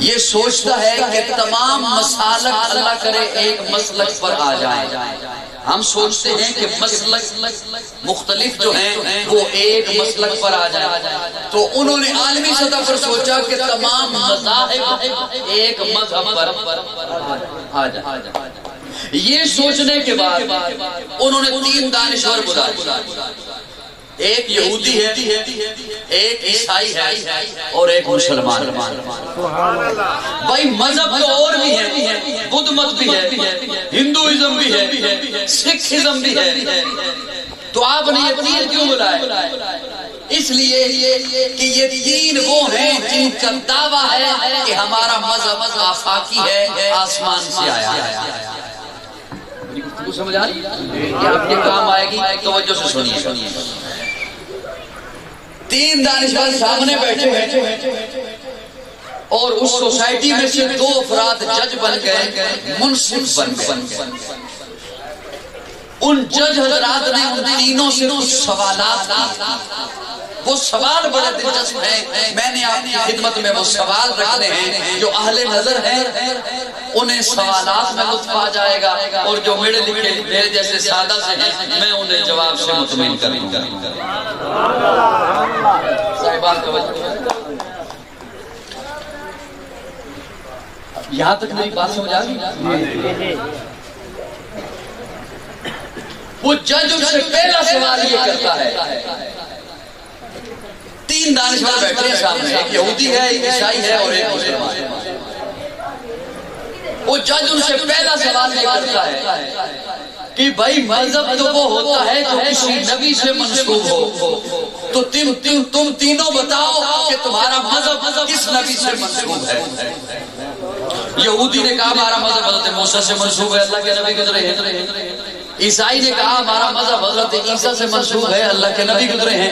یہ سوچتا ہے کہ تمام مسالک اللہ کرے ایک مسلک پر آ جائیں. ہم سوچتے ہیں کہ مسلک مختلف جو ہیں وہ ایک مسلک پر آ جائیں. تو انہوں نے عالمی سطح پر سوچا کہ تمام مذاہب ایک مذہب پر آ جائیں. یہ سوچنے کے بعد انہوں نے 3 دانشور بلائے. ایک یہودی ہے، ایک عیسائی ہے اور ایک مسلمان. بھائی مذہب تو اور بھی ہے، بدھ مت بھی ہے، ہندوازم بھی ہے، سکھ ازم بھی ہے. تو آپ نے یہ 3 کیوں بلائے؟ اس لیے کہ یہ 3 وہ ہیں جن کا دعویٰ ہے کہ ہمارا مذہب آفاقی ہے، آسمان سے آیا ہے. سمجھ آ رہی ہے؟ آپ کے کام آئے گی، توجہ سے سنیے. 3 دانشور سامنے بیٹھے ہیں اور اس سوسائٹی میں سے 2 افراد جج بن گئے، منصف بن گئے. ان جج حضرات نے ان تینوں سے کچھ سوالات کی. وہ سوال بڑے دلچسپ ہیں، میں نے آپ کی خدمت میں وہ سوال رکھنے ہیں. جو اہل نظر ہیں انہیں سوالات میں لطف آ جائے گا، اور جو میرے لکھے میرے جیسے سادہ سے ہیں میں انہیں جواب سے مطمئن کروں گا. صاحبان توجہ، یہاں تک میری بات سمجھ آ گئی؟ وہ جج ان سے پہلا سوال یہ کرتا ہے. 3 دانشور بیٹھے ہیں سامنے، ایک یہودی ہے، ایک عیسائی ہے اور ایک مسلمان. وہ جج ان سے پہلا سوال یہ کرتا ہے کہ بھائی مذہب تو وہ ہوتا ہے جو کسی نبی سے منسوب ہو. تو تم تینوں بتاؤ کہ تمہارا مذہب کس نبی سے منسوب ہے؟ یہودی نے کہا ہمارا مذہب حضرت موسیٰ سے منسوب ہے، اللہ کے نبی گزرے ہیں. عیسائی نے کہا ہمارا مذہب حضرت عیسیٰ سے منسوب ہے، اللہ کے نبی گزرے ہیں.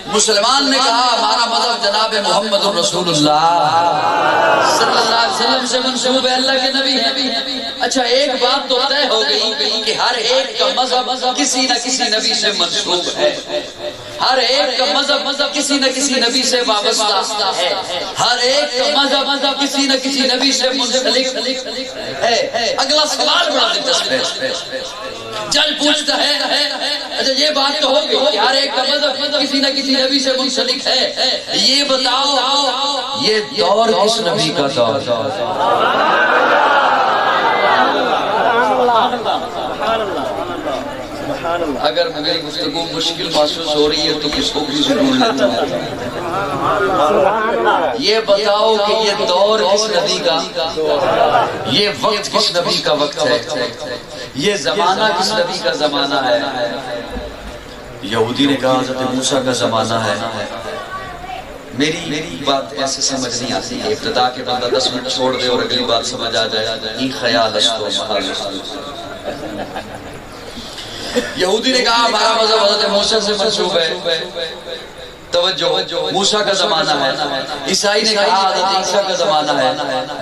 مسلمان نے کہا ہمارا مذہب جناب محمد رسول اللہ صلی اللہ علیہ وسلم سے منسوب ہے، اللہ کے نبی ہیں. اچھا ایک بات تو طے ہو گئی کہ ہر ایک کا مذہب کسی نہ کسی نبی سے منسوب ہے، ہر ایک کا مذہب کسی نہ کسی نبی سے وابستہ ہے، ہر ایک کا مذہب کسی نہ کسی نبی سے منسلک ہے. اگلا سوال بڑا دلچسپ ہے. جج پوچھتا ہے اچھا یہ بات تو ہوگی کہ ہر ایک کا مذہب کسی نہ کسی نبی سے منسلک ہے، یہ بتاؤ یہ دور کس نبی کا دور؟ اگر میری گفتگو مشکل محسوس ہو رہی ہے تو کس کو بھی ضرور لیتا ہوں. یہ بتاؤ کہ یہ دور کس نبی کا، یہ وقت کس نبی کا وقت ہے، یہ زمانہ کس نبی کا زمانہ ہے؟ یہودی نے کہا حضرت موسیٰ کا زمانہ ہے. میری بات ایسے سمجھ نہیں آتی ہے، ابتدا کے بندہ 10 منٹ چھوڑ دے اور اگلی بات سمجھ آ جائے. یہ خیال یہودی نے کہا ہمارا مذہب حضرت موسیٰ سے منسوب ہے، توجہ، موسیٰ کا زمانہ ہے. عیسائی نے کہا حضرت عیسیٰ کا زمانہ ہے.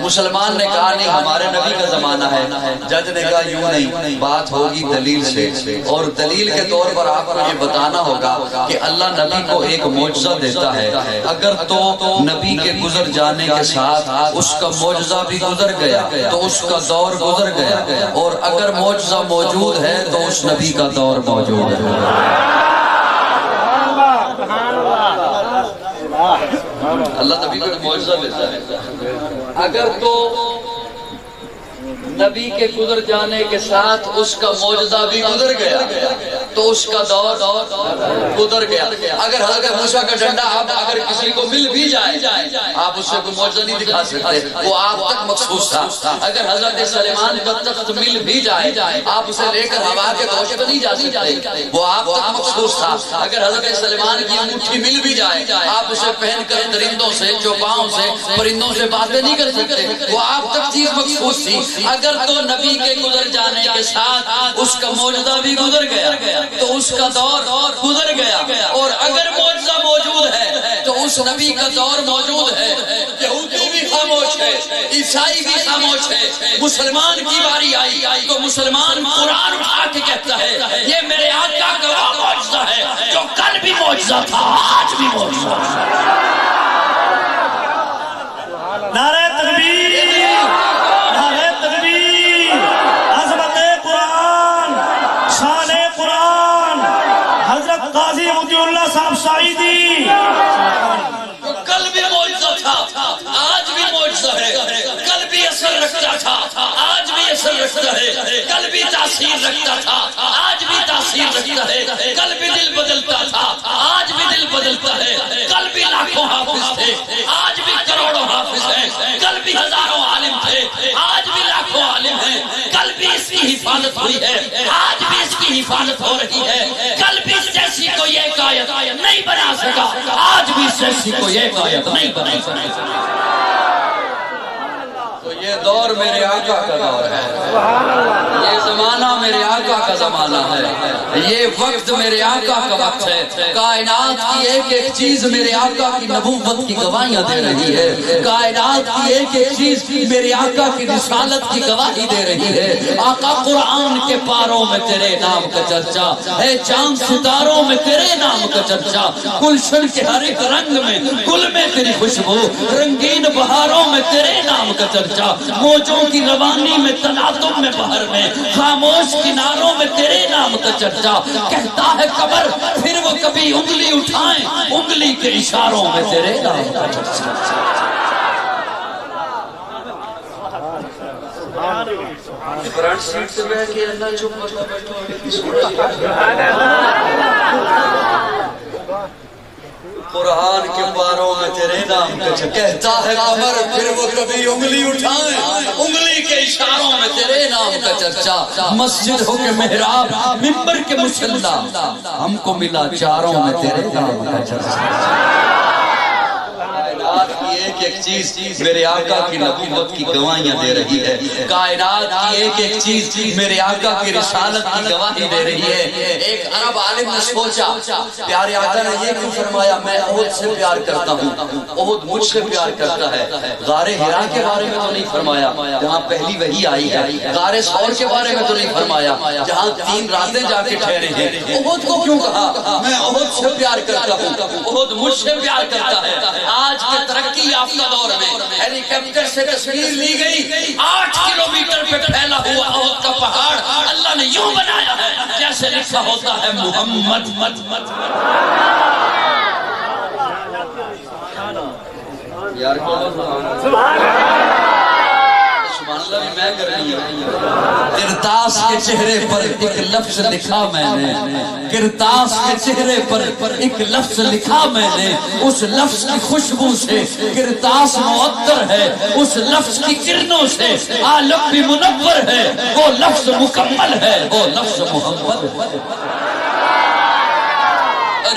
مسلمان نے کہا نہیں ہمارے نبی کا زمانہ ہے. جج نے کہا یوں نہیں، بات ہوگی دلیل سے، اور دلیل کے طور پر آپ کو یہ بتانا ہوگا کہ اللہ نبی کو ایک معجزہ دیتا ہے. اگر تو نبی کے گزر جانے کے ساتھ اس کا معجزہ بھی گزر گیا تو اس کا دور گزر گیا، اور اگر معجزہ موجود ہے تو اس نبی کا دور موجود ہے. اللہ نبی کو معجزہ دیتا ہے. اگر تو نبی کے گزر جانے کے ساتھ اس کا معجزہ بھی گزر گیا تو اس کا دور گزر گیا. اگر حضرت موسیٰ کا ڈنڈا اگر کسی کو مل بھی جائے آپ اس سے کوئی معجزہ نہیں دکھا سکتے، وہ آپ تک مخصوص تھا. اگر حضرت سلیمان کا تخت مل بھی جائے آپ اسے لے کر ہوا کے گوشت پہ نہیں جا سکتے، وہ آپ تک مخصوص تھا. اگر حضرت سلیمان کی انگوٹھی مل بھی جائے آپ اسے پہن کر درندوں سے، چوپاؤں سے، پرندوں سے باتیں نہیں کر سکتے، وہ آپ تک چیز مخصوص تھی. اگر تو نبی کے گزر جانے کے ساتھ اس کا معجزہ بھی گزر گیا تو اس کا دور گزر گیا. اور اگر معجزہ موجود ہے تو اس نبی کا دور موجود ہے. یہودی بھی خاموش ہے، عیسائی بھی خاموش ہے. مسلمان کی باری آئی تو مسلمان قرآن اٹھا کے کہتا ہے یہ میرے آقا کا وہ معجزہ ہے جو کل بھی معجزہ تھا، آج بھی معجزہ ہے. نعرہ قاضی مطیع اللہ صاحب سعیدی جو کل بھی معجزہ تھا آج بھی معجزہ ہے، کل بھی اثر رکھتا تھا آج بھی اثر رکھتا ہے، کل بھی تاثیر رکھتا تھا آج بھی تاثیر رکھتا ہے، کل بھی دل بدلتا تھا آج بھی دل بدلتا ہے، کل بھی لاکھوں حافظ تھے آج بھی کروڑوں حافظ ہیں، کل بھی ہزاروں عالم تھے آج بھی لاکھوں عالم ہیں، کل بھی اس کی حفاظت ہوئی ہے آج بھی اس کی حفاظت ہو رہی ہے، کل بھی اس جیسی کوئی ایک آیت نہیں بنا سکا آج بھی اس جیسی کوئی ایک آیت نہیں بنا سکا۔ تو یہ دور میرے آقا کا دور ہے، یہ زمانہ میرے آقا کا زمانہ ہے، یہ وقت میرے آقا کا وقت ہے، کائنات کی ایک ایک چیز میرے آقا کی نبوت کی گواہیاں دے رہی ہے، کائنات کی ایک ایک چیز میرے آقا کی رسالت کی گواہی دے رہی ہے۔ آقا قرآن کے پاروں میں تیرے نام کا چرچا ہے، چاند ستاروں میں تیرے نام کا چرچا، گلشن کے ہر ایک رنگ میں گل میں تیری خوشبو، رنگین بہاروں میں تیرے نام کا چرچا، موجوں کی روانی میں تنادم میں بہر میں، خاموش کناروں میں تیرے نام کا چرچا، کہتا ہے قبر پھر وہ کبھی انگلی اٹھائیں، انگلی کے اشاروں میں تیرے نام کا چرچا۔ فرنٹ سیٹ سے بیٹھ کے اللہ چپ قرآن کے پاروں میں تیرے نام کا چرچا، کہتا ہے قمر پھر وہ کبھی انگلی اٹھائیں، انگلی کے اشاروں میں تیرے نام کا چرچا، مسجد ہو کے محراب منبر کے مصلی، ہم کو ملا چاروں میں تیرے نام کا چرچا۔ کائنات کی ایک ایک چیز میرے آقا کی نبوت کی گواہیاں دے رہی ہے، کائنات کی ایک ایک چیز میرے آقا کی رسالت کی گواہی دے رہی ہے۔ ایک عرب عالم نے سوچا پیارے آقا نے یہ کیوں فرمایا میں احد سے پیار کرتا ہوں، احد مجھ سے پیار کرتا ہے، غار حرا کے بارے میں تو نہیں فرمایا جہاں پہلی وحی آئی ہے، غار ثور کے بارے میں تو نہیں فرمایا جہاں 3 راتیں جا کے ٹھہرے ہیں، احد کو کیوں کہا میں احد سے پیار کرتا ہوں، احد مجھ سے پیار کرتا ہے۔ آج کے ترقی یافتہ دور میں ہیلی کاپٹر سے تصویر لی گئی، 8 کلومیٹر پہ پھیلا ہوا احد کا پہاڑ اللہ نے یوں بنایا ہے جیسے لکھا ہوتا ہے محمد یار سبحان اللہ بھی میں کر رہی ہوں۔ کرتاس کے چہرے پر ایک لفظ لکھا میں نے، کرتاس کے چہرے پر ایک لفظ لکھا میں نے، اس لفظ کی خوشبو سے کرتاس معطر ہے، اس لفظ کی کرنوں سے عالم بھی منور ہے، وہ لفظ مکمل ہے، وہ لفظ محمد ہے۔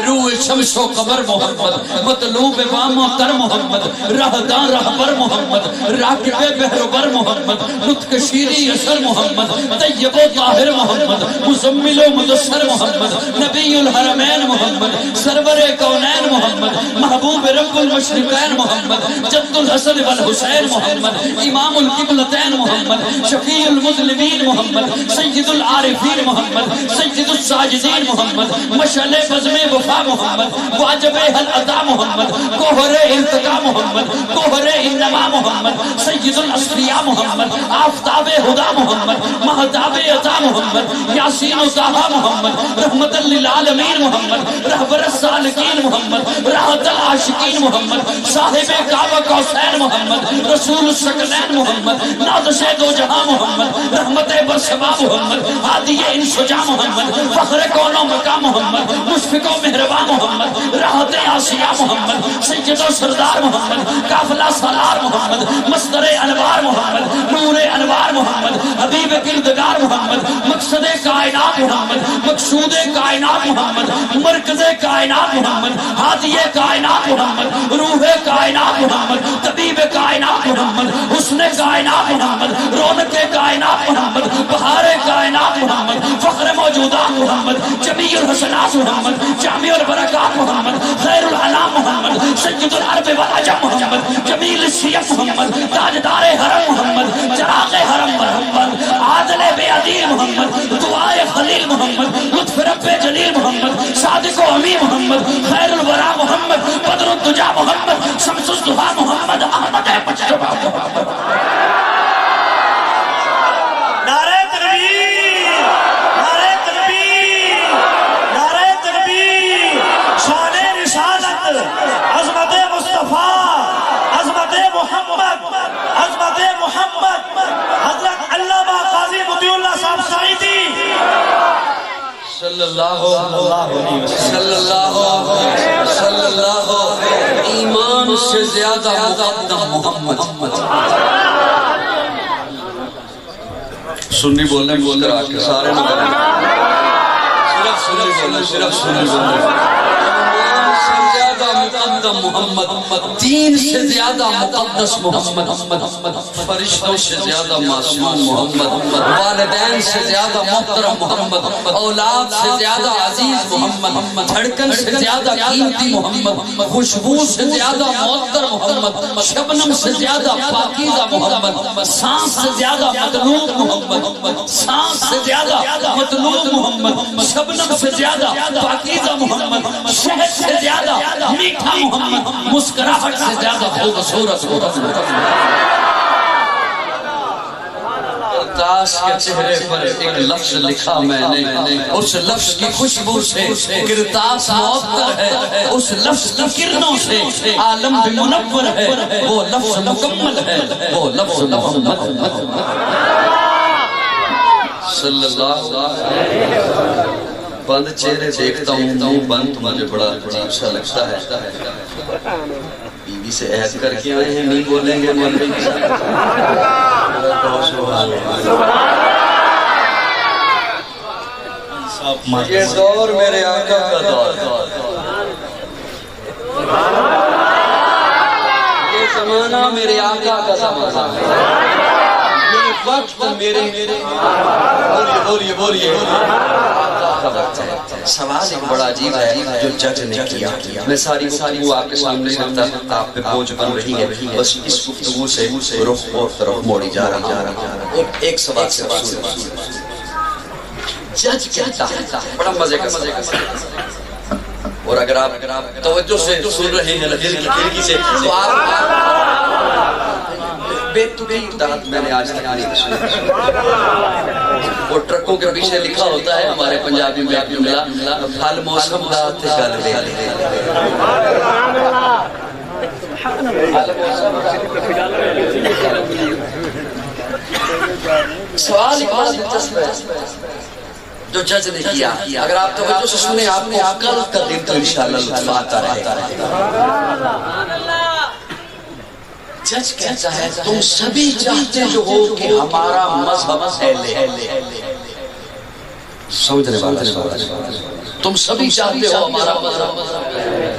روح شمس و قمر محمد، مطلوب وام و تر محمد، راہداں رہبر محمد، راکب بحربر محمد، نطق شیری اثر محمد، طیب و طاہر محمد، مزمل و مدثر محمد، نبی الحرمین محمد، سرور کونین محمد، محبوب رب المشرقین محمد، جد الحسن والحسین محمد، امام القبلتین محمد، شفیع المظلمین محمد، سید العارفین محمد، سید الساجدین محمد، مشعل بزم وفا محمد، واجب حل عطا محمد، کوہر ارتقا محمد، کوہر انما محمد، سید الاسفیاء محمد، آفتاب ہدا محمد، مہتاب عطا محمد، یاسین و طٰہٰ محمد، رحمت للعالمین محمد، رہبر السالکین محمد، راحت العاشقین محمد، صاحب کعبہ کوثر محمد، رسول الثقلین محمد، نازش دو جہاں محمد، رحمت برسبا محمد، ہادی انسجا محمد، فخر کون و مقام محمد، مشفق و مہربان محمد، راحت آسیہ محمد، سید و سردار محمد، قافلہ سالار محمد، مصدر انوار محمد، نور انوار محمد، حبیب کردگار محمد، مقصد کائنات محمد، مقصود کائنات محمد، مرکز کائنات محمد، ہادی کائنات محمد، روح کائنات محمد، طبیب کائنات محمد، حسن کائنات محمد، رونق کائنات محمد، بہار کائنات محمد، فخر موجودات محمد، جمیع الحسنات محمد، جامع البرکات محمد، خیر العلام محمد، سید العرب والعجم محمد، جمیل الشیخ محمد، تاجدار حرم محمد، چراغ حرم محمد، عادل بے عدیل محمد، دعائے خلیل محمد، لطف رب جلیل محمد، صادق و امی محمد، خیر الورا محمد، بدر الدجا محمد، شمس الضحا محمد، احمد مجتبی محمد۔ نعرہ تکبیر، نعرہ تکبیر، نعرہ تکبیر۔ صلی اللہ ایمان سے زیادہ مقدم محمد. سنی بولنے بولنے آکے سارے نگر صرف سنی بولنے صرف سنی بولنے. ایمان سے زیادہ مقدم محمد، دین سے زیادہ مقدس محمد، فرشتوں سے زیادہ معصوم محمد، والدین سے زیادہ محترم محمد، اولاد سے زیادہ عزیز محمد، دھڑکن سے زیادہ قیمتی محمد، خوشبو سے زیادہ معطر محمد، شبنم سے زیادہ پاکیزہ محمد، سانس سے زیادہ مطلوب محمد، سانس سے زیادہ مطلوب محمد، شبنم سے زیادہ پاکیزہ محمد، شہد سے زیادہ میٹھا محمد، مسکراہٹ سے زیادہ خوبصورت محمد. کاش کے چہرے پر ایک لفظ لکھا میں نے، اس لفظ کی خوشبو سے گرتاس معطر ہے، اس لفظ کی کرنوں سے عالم بھی منور ہے، وہ لفظ مکمل ہے، وہ لفظ محمد صلی اللہ علیہ وسلم. بند چہرے دیکھتا ہوں بند مجھے بڑا عجیب سا لگتا ہے. بیوی سے عہد کر کے آئے ہیں نہیں بولیں گے مولوی کے ساتھ. یہ دور میرے آقا کا دور، یہ زمانہ میرے آقا کا زمانہ، یہ وقت میرے بولیے سوال ایک بڑا عجیب ہے جو جج نے کیا. میں ساری گفتگو آپ کے سامنے کرتا آپ پہ بوجھ بن رہی ہے، بس اس گفتگو سے رخ اور طرف موڑی جا رہا. ایک سوال سے جج کہتا ہے بڑا مزے کا سوال، اور اگر آپ توجہ سے سن رہے ہیں دل کی کھڑکی سے تو آپ بے تکی اطاعت میں نے آج تک نہیں سنی. وہ ٹرکوں کے پیچھے لکھا ہوتا ہے ہمارے پنجابی میں ایک جملہ، حال موسم دا تے گل ویلے. سوال ایک بڑا دلچسپ ہے جو جج نے کیا. اگر آپ توجہ سے سنیں آپ کو کل کا دن تو انشاءاللہ لطف آتا رہے گا. جج کہتا ہے تم سبھی چاہتے جو ہو کہ ہمارا مذہب پھیلے. سمجھنے والا تم سبھی چاہتے ہو ہمارا مذہب،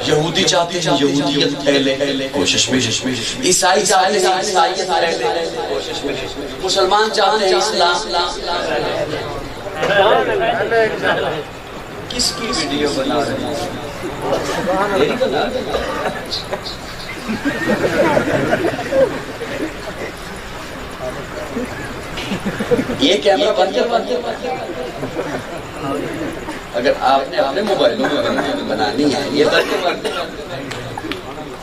یہودی چاہتے ہیں یہودیت پھیلے، کوشش میں، عیسائی چاہتے ہیں عیسائیت پھیلے، کوشش میں، مسلمان چاہتے ہیں اسلام. کس کی ویڈیو بنا رہے ہیں؟ میری بنا رہے ہیں. یہ کیمرہ بند کر اگر آپ نے اپنے موبائلوں میں بنانی ہے یہ بند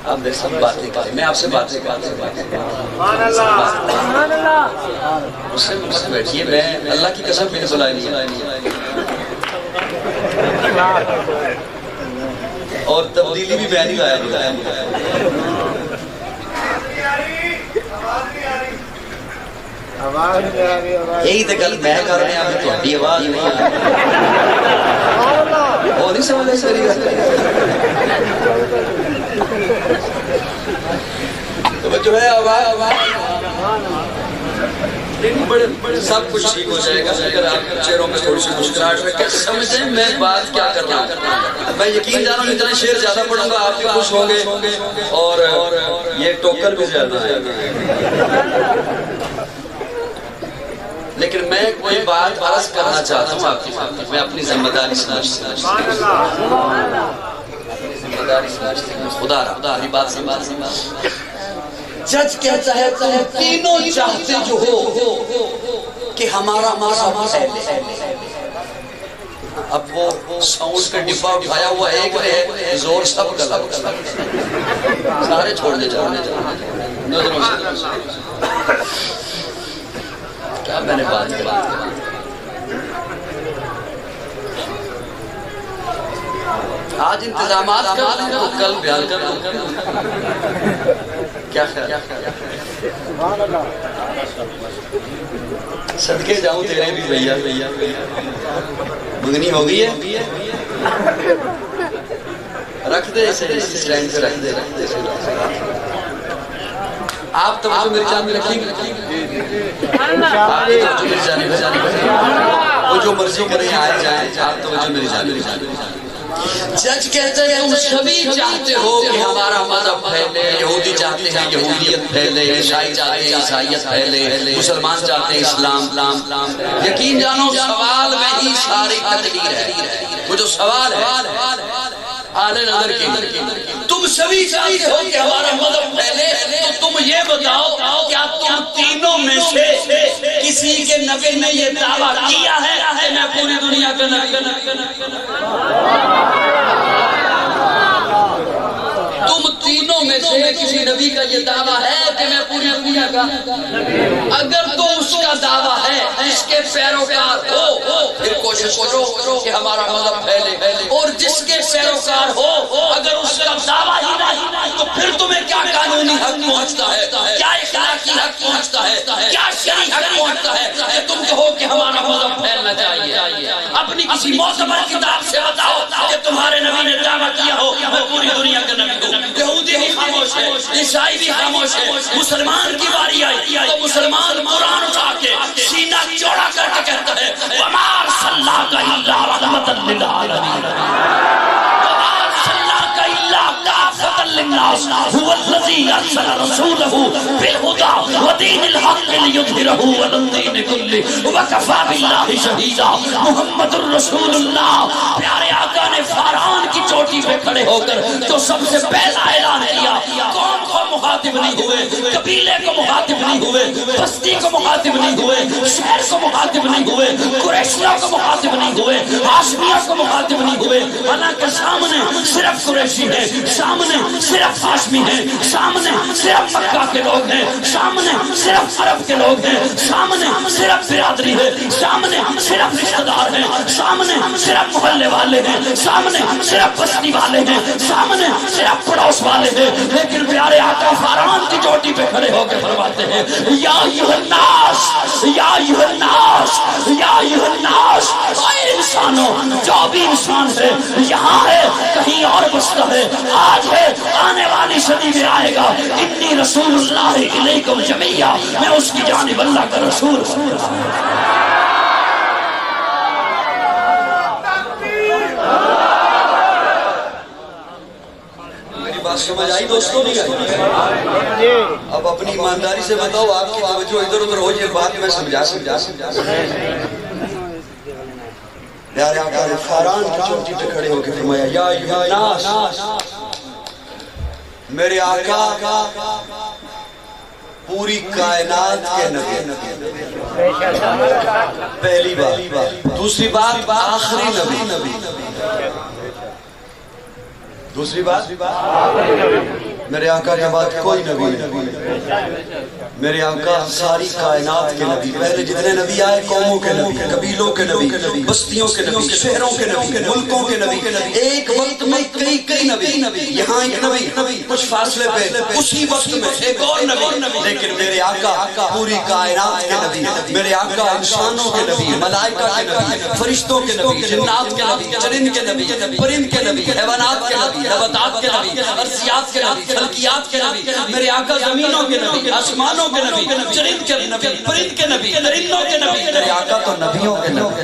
آپ میرے سب باتیں کریں، میں آپ سے باتیں اس سے مجھ سے بیٹھیے. میں اللہ کی قسم میں نے بلائی نہیں اور تبدیلی بھی میں نہیں لایا. یہی تو گل میں کر رہے ہیں تھوڑی آواز نہیں وہ نہیں سمجھ سکتی. جو ہے سب کچھ ٹھیک ہو جائے گا اگر آپ چہروں میں تھوڑی سی مسکراہٹ رکھیں. سمجھیں میں بات کیا کر رہا ہوں. میں یقین جانا ہوں اتنے شعر زیادہ پڑھوں گا آپ بھی خوش ہوں گے اور یہ ٹوکر بھی زیادہ ہے. لیکن میں کوئی بات عرض کرنا چاہتا ہوں آپ کی خاطر. میں اپنی ذمہ داری سمجھتا ہوں. خدا رہی بات سے جج کہتا ہے تم تینوں چاہتے جو ہو کہ ہمارا پھیلے. اب وہ ساؤنڈ کا ڈبہ اٹھایا ہوا ایک ہے زور سب کا لگا سارے چھوڑنے جانے کیا میں نے بات کی. آج انتظامات کر دوں کل بیان کر دوں. کیا خیال صدقے جاؤں تیرے بھی بھیا. منگنی ہو گئی ہے رکھ دے اسے اسٹینڈ پہ رکھ دے آپ توجہ میری جان میں رکھیں گے وہ جو مرضی کریں آئے جائیں آپ توجہ میری جان میں رکھیں گے جج کہتے ہیں تم سبھی چاہتے ہو کہ ہمارا مذہب پھیلے یہودی چاہتے ہیں یہودیت پھیلے عیسائی چاہتے ہیں عیسائیت پھیلے مسلمان چاہتے ہیں اسلام یقین جانو سوال میں ہی ساری تقدیر ہے وہ جو سوال ہے اعلی نظر کی تم سبھی چاہتے ہو کہ ہمارا مذہب پھیلے تو تم یہ بتاؤ کیا تم تینوں میں سے کسی کے نبی نے یہ دعویٰ کیا ہے کہ میں پوری دنیا کا نبی تم تینوں میں سے کسی نبی کا یہ دعویٰ ہے کہ میں پوری دنیا کا اگر تو اس کا دعویٰ ہے اس کے پیروکار ہو پھر کوشش کرو کہ ہمارا مذہب پھیلے اور جس کے پیروکار ہو اگر اس کا دعویٰ ہی نہیں تو پھر تمہیں کیا قانونی حق پہنچتا ہے کیا اخلاقی حق پہنچتا ہے کیا شرعی حق پہنچتا ہے کہ تم کہو کہ ہمارا مذہب پھیلنا چاہیے اپنی کسی معتبر کتاب سے بتاؤ کہ تمہارے نبی نے دعویٰ کیا ہو میں پوری دنیا کا نبی ہوں یہودی بھی خاموش ہے عیسائی بھی خاموش ہے مسلمان کی باری آئی تو مسلمان قرآن اٹھا کے سینہ چوڑا کر کے کہتا ہے وَمَا أَرْسَلْنَاكَ إِلَّا رَحْمَةً لِلْعَالَمِينَ وَمَا أَرْسَلْنَاكَ إِلَّا كَافَةً لِلنَّاسِ هُوَ الَّذِي أَرْسَلَ رَسُولَهُ بِالْهُدَى وَدِينِ الْحَقِّ لِيُظْهِرَهُ عَلَى الدِّينِ كُلِّهِ وَكَفَى بِاللَّهِ شَهِيدًا محمد الرسول اللہ پیارے آقا نے فاران کی چوٹی پہ کھڑے ہو کر تو سب سے پہلا اعلان کیا قوم کو مخاطب نہیں ہوئے قبیلے کو مخاطب نہیں ہوئے بستی کو مخاطب نہیں ہوئے شہر کو مخاطب نہیں ہوئے قریشیوں کو مخاطب نہیں ہوئے ہاشمیوں کو مخاطب نہیں ہوئے حالانکہ سامنے صرف قریشی ہے سامنے صرف ہاشمی ہے سامنے صرف مکہ کے لوگ ہیں سامنے صرف عرب کے لوگ ہیں سامنے صرف برادری ہے سامنے صرف رشتہ دار ہیں سامنے صرف محلے والے ہیں سامنے صرف بستی والے ہیں سامنے صرف پڑوس والے ہیں لیکن پیارے آقا فاران کی چوٹی پہ کھڑے ہو کے فرماتے ہیں یا ایھا الناس یا ایھا الناس یا ایھا الناس اے انسانوں جو بھی انسان ہے یہاں ہے کہیں اور بستا ہے آج ہے آنے والی صدی میں آئے گا انی رسول اللہ الیکم جمیعا میں اس کی جانب اللہ کا رسول ہوں بات سمجھ آئی دوستوں نہیں آئی اب اپنی ایمانداری سے بتاؤ آپ کی توجہ ادھر ادھر ہو یہ بات میں سمجھا پیارے آقا نے فاران کی چوٹی پہ کھڑے ہو کے فرمایا یا ایھا الناس میرے آقا پوری کائنات کے نبی پہلی بات دوسری بات آخری نبی دوسری بات میرے آقا کے بعد کوئی نبی نہیں میرے آقا ساری کائنات کے نبی پہلے جتنے نبی آئے قوموں کے نبی قبیلوں کے نبی بستیوں کے نبی شہروں کے نبی ملکوں کے نبی ایک وقت میں کئی نبی یہاں ایک نبی کچھ فاصلے پہ اسی وقت میں ایک اور نبی لیکن میرے آقا پوری کائنات کے نبی میرے آقا انسانوں کے نبی ملائکہ کے نبی فرشتوں کے نبی جنات کے نبی چرند کے نبی پرند کے نبی حیوانات کے نبی نباتات کے نبی ارضیات کے نبی خلقیات کے نبی میرے آقا زمینوں کے نبی آسمانوں کے نبی چرند کے نبی پرند کے نبی درندوں کے نبی میرے آقا تو نبیوں کے نبی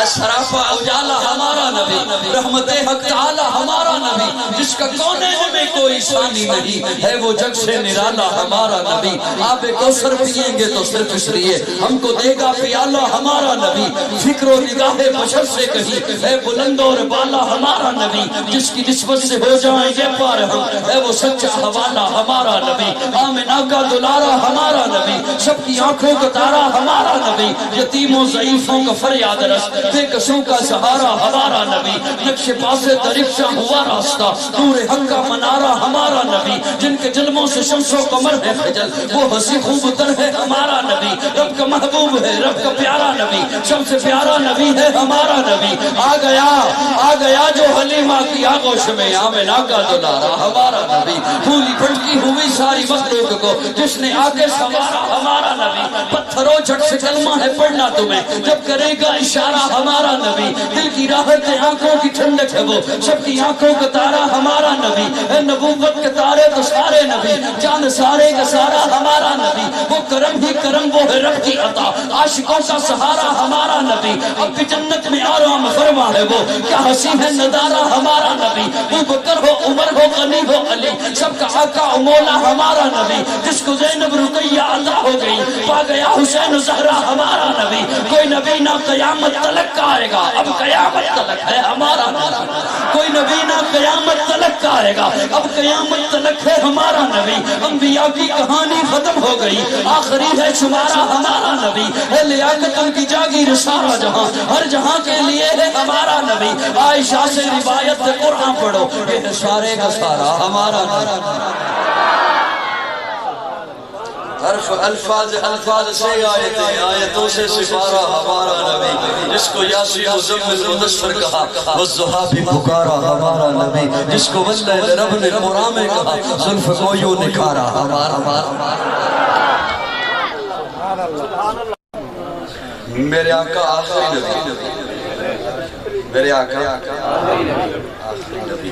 سراپا اجالا ہمارا نبی رحمت حق تعالی ہمارا نبی جس کا کونین میں کوئی ثانی نہیں ہے وہ جگ سے نرالا ہمارا نبی آپ کوثر پیئیں گے تو صرف اس لیے ہم کو دے گا پیالہ ہمارا نبی فکر و نگاہ بشر سے کہیں ہے بلند اور بالا ہمارا نبی جس کی نسبت سے ہو جائیں گے پار ہم ہے وہ سچا حوالہ ہمارا نبی آمنہ کا دلارا ہمارا نبی سب کی آنکھوں کا تارا ہمارا نبی یتیموں ضعیفوں کا فریاد رس بے کسوں کا سہارا ہمارا نبی نقش پاسے درفشہ ہوا راستہ نور حق کا منارہ ہمارا نبی جن کے جلموں سے شمس و قمر ہے خجل وہ ہنسی خوب تر ہے ہمارا نبی رب کا محبوب ہے رب کا پیارا نبی سب سے پیارا نبی ہے ہمارا نبی آ گیا جو حلیمہ کی آغوش میں آمنہ کا دلارا ہمارا نبی پھولی پھٹکی ہوئی ساری مخلوق کو جس نے آگے سوارا ہمارا نبی پتھروں جھٹ سے کلمہ ہے پڑھنا تمہیں جب کرے گا اشارہ ہمارا نبی، دل کی راحت آنکھوں کی ٹھنڈک ہے وہ، سب کی آنکھوں کا تارا ہمارا نبی، اے نبوت کے تارے تو سارے نبی، چاند سارے کا سارا ہمارا نبی، وہ کرم ہی کرم وہ ہے رب کی عطا، عاشقوں کا سہارا ہمارا نبی، اب بھی جنت میں آرام فرما ہے وہ، کیا ہنسی ہے نظارہ ہمارا نبی، ابو بکر ہو عمر ہو غنی ہو علی، سب کا آقا و مولا ہمارا نبی، جس کو زینب رقیہ عطا ہو گئی، پا گیا حسین زہرا ہمارا نبی، کوئی نبی نہ قیامت تلک کا آئے گا، اب قیامت تلک ہے ہمارا نبی، کوئی نبی نہ قیامت تلک کا آئے گا، اب قیامت تلک ہے ہمارا نبی، انبیاء کی کہانی ختم ہو گئی، آخری ہے شمارہ ہمارا نبی، ہے لیاقت ان کی جاگیر سارا جہاں، ہر جہاں کے لیے ہے ہمارا نبی، عائشہ سے روایت قرآن پڑھو، یہ سارے کا سارا ہمارا نبی، الفاظ سے آیتیں، آیتوں سے سپارہ ہمارا نبی، جس کو یاسین مزمل مدثر کہا، والضحا بھی پکارا ہمارا نبی، جس کو واللیل رب نے قرآن میں کہا، زلف کو یوں نکھارا ہمارا میرے آقا آخری نبی، میرے آقا آخری نبی،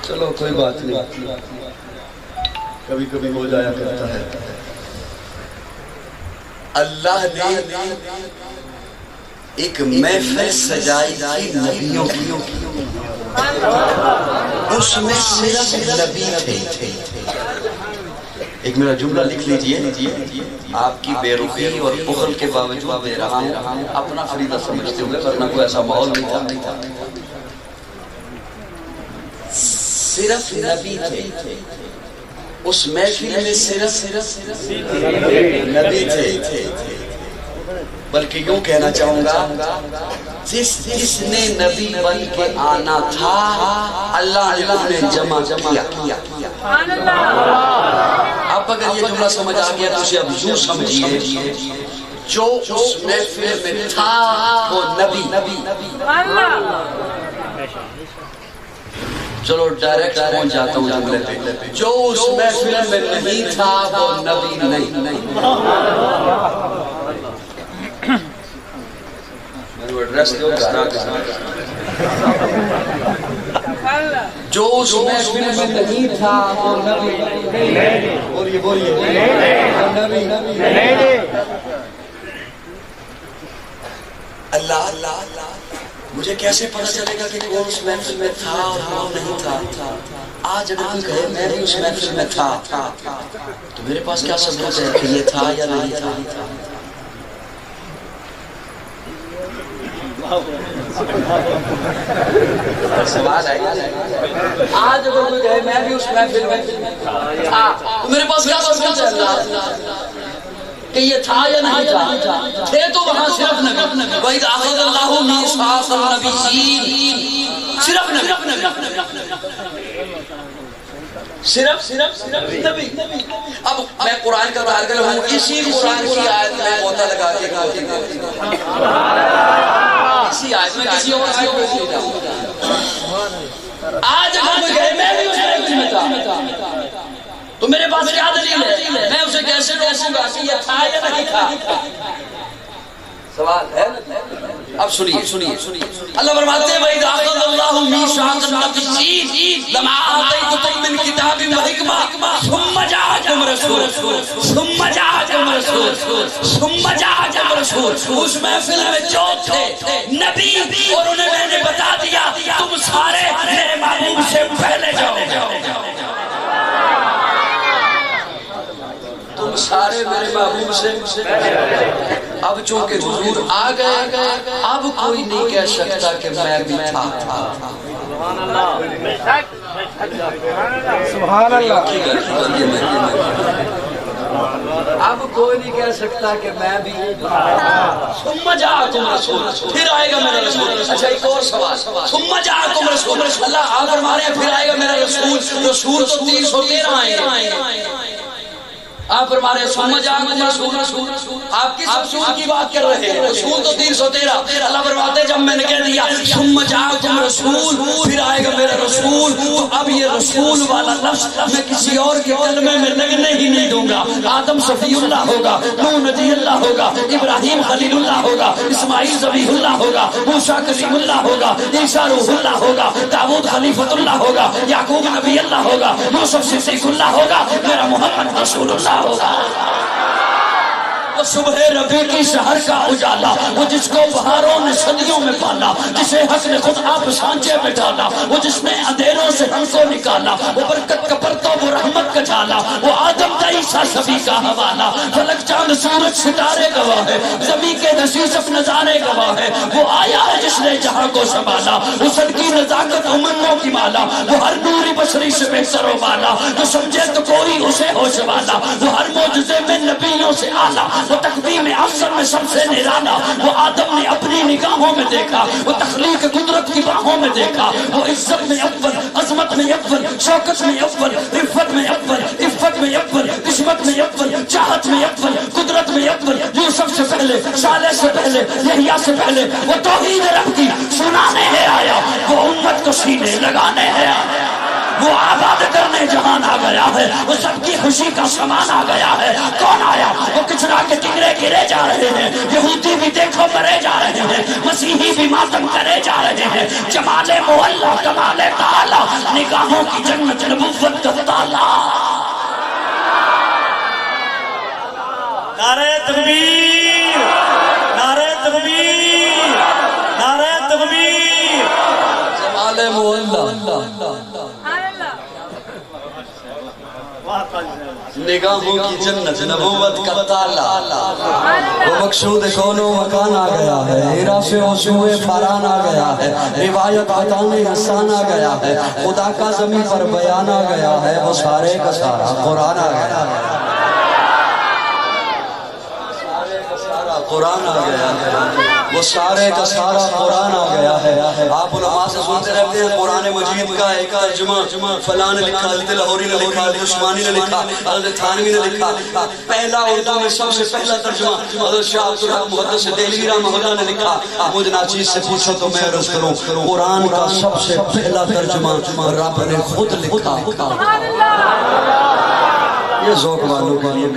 چلو کوئی بات نہیں، کبھی کبھی ہو جایا کرتا ہے، اللہ نے ایک محفل سجائی تھی نبیوں کی، اس میں صرف نبی تھے، ایک میرا جملہ لکھ لیجئے، آپ کی بے رخی اور بخل کے باوجود دے رہا ہوں، اپنا فریضہ سمجھتے ہوئے، ورنہ کوئی ایسا ماحول نہیں تھا، صرف نبی تھے، اس محفل میں صرف نبی تھے، بلکہ یوں کہنا چاہوں گا، جس نے نبی بن کے آنا تھا، اللہ نے انہیں جمع کیا۔ اب اگر یہ جملہ سمجھ آ گیا تو اسے اب یوں سمجھیے، جو اس محفل میں تھا وہ نبی، چلو ڈائریکٹ پہنچ جاتا ہوں جملے پہ، جو اس محفل میں نہیں تھا وہ نبی نہیں، ایڈریس دو جو اس محفل میں نہیں تھا وہ نبی نہیں، بولیے اللہ مجھے کیسے پتہ چلے گا کہ کون اس محفل میں تھا اور کون نہیں تھا؟ آج اگر کوئی کہے میں بھی اس محفل میں تھا تو میرے پاس کیا ثبوت ہے کہ یہ تھا یا نہیں تھا؟ سوال ہے، آج اگر کوئی کہے میں بھی اس محفل میں تھا تو میرے پاس کیا ثبوت ہے اللہ کہ یہ تھا یا نہیں تھا؟ تھے تو وہاں صرف نبی، وَإِذْ أَخَذَ اللَّهُ مِيثَاقَ النَّبِيِّينَ، صرف نبی۔ اب میں قرآن کا طالب علم ہوں، اسی قرآن کی آیت میں موتا لگا کے اسی آیت میں کسی اور آیت میں نہیں جاؤں، آج اگر کوئی کہے میں بھی اس محفل میں تھا تو میرے پاس کیا دلیل ہے؟ میں اسے کیسے روکوں گا کہ یہ تھا یا نہیں تھا؟ سوال ہے، اب سنیے اللہ فرماتے ہیں وَإِذْ أَخَذَ اللَّهُ مِيثَاقَ النَّبِيِّينَ لَمَا آتَيْتُكُم مِّن كِتَابٍ وَحِكْمَةٍ ثُمَّ جَاءَكُمْ رَسُولٌ، اس محفل میں جو تھے نبی اور انہیں میں نے بتا دیا تم سارے میرے محبوب سے پہلے جاؤ، تم سارے میرے محبوب سے۔ اب چونکہ حضور آ گئے، اب کوئی نہیں کہہ سکتا کہ میں بھی تھا۔ سبحان اللہ، اب کوئی نہیں کہہ سکتا کہ میں بھی ثم جاءکم رسول، پھر آئے گا میرا رسول۔ اچھا ایک اور سوال، ثم جاءکم رسول، اللہ آپ فرما رہے ہیں پھر آئے گا میرا رسول، رسول تو 313 آئیں گے، آپ فرمانے سمجھ آگم رسول، آپ کس رسول کی بات کر رہے ہیں؟ رسول تو 313۔ اللہ فرماتے جب میں نے کہہ دیا سمجھ آگم رسول، پھر آئے گا میرا رسول، تو اب یہ رسول والا لفظ میں کسی اور کے کلمے میں لگنے ہی نہیں دوں گا۔ آدم صفی اللہ ہوگا، نوح نبی اللہ ہوگا، ابراہیم خلیل اللہ ہوگا، اسماعیل ذبیح اللہ ہوگا، موسیٰ کلیم اللہ ہوگا، عیسیٰ روح اللہ ہوگا، داؤد خلیفۃ اللہ ہوگا، یعقوب نبی اللہ ہوگا، یوسف صدیق اللہ ہوگا، میرا محمد رسول اللہ ہوگا۔ وہ صبح ربی کی سحر کا اجالا، وہ جس کو بہاروں نے صدیوں میں پالا، جسے حق نے خود آپ سانچے میں ڈالا، وہ جس نے اندھیروں سے ہم کو نکالا، وہ برکت کا پرتو وہ رحمت کا جھالا، وہ آدم کا عیسیٰ سبھی کا حوالہ، فلک چاند سورج ستارے گواہ ہے، زمین کے نصیص نظارے گواہ ہے، وہ آیا ہے جس نے جہاں کو سنبھالا، وہ سن کی نزاکت امنوں کی مالا، وہ ہر نوری بشری سے بہتر و بالا، جو سمجھے تو کوئی اسے ہوش والا، وہ ہر معجزے میں نبیوں سے آلہ، وہ تقدیم افضل میں سب سے نرالا، وہ آدم نے اپنی نگاہوں میں دیکھا، وہ تخلیق قدرت کی باہوں میں دیکھا، وہ عزت میں اول، عظمت میں اول، شوکت میں اول، رفت میں اول، عفت میں اول، قسمت میں اول، چاہت میں اول، قدرت میں اول، یوسف سے پہلے، صالح سے پہلے، یحییٰ سے پہلے، وہ توحید رب کی سنانے ہے آیا، وہ امت کو سینے لگانے ہے آیا، وہ آباد کرنے جہان آ گیا ہے، وہ سب کی خوشی کا سامان آ گیا ہے۔ کون آیا؟ وہ کچرا کے ٹکڑے گرے جا رہے ہیں، یہودی بھی دیکھو مرے جا رہے ہیں، مسیحی بھی ماتم کرے جا رہے ہیں، جمال معلا کمال تعالی، نگاہوں کی جنت نبوت کا تالا۔ نعرہ تکبیر، نعرہ تکبیر، نعرہ تکبیر، جمال معلا، نگاہوں کی جنت نبوت کا تالا، وہ مقصود کون و مکان آ گیا ہے، ہیرا سے وصوع فاران آ گیا ہے، روایت بتانے حسان آ گیا ہے، خدا کا زمین پر بیان آ گیا ہے، وہ سارے کا سارا قرآن آ گیا ہے، قرآن آ گیا ہے، وہ سارے کا سارا قرآن آ گیا ہے۔ آپ علماء سے سنتے رہتے ہیں قرآن مجید کا ایک ترجمہ فلاں نے لکھا، حضرت لاہوری نے لکھا، حضرت عثمانی نے لکھا، حضرت تھانوی نے لکھا۔ پہلا اردو میں سب سے پہلا ترجمہ حضرت شاہ عبدالحق محدث دہلوی رحمہ اللہ نے لکھا۔ مجھ ناچیز سے پوچھو تو میں عرض کروں، قرآن کا سب سے پہلا ترجمہ رب نے خود لکھا۔ یہ ذوق والوں کے لیے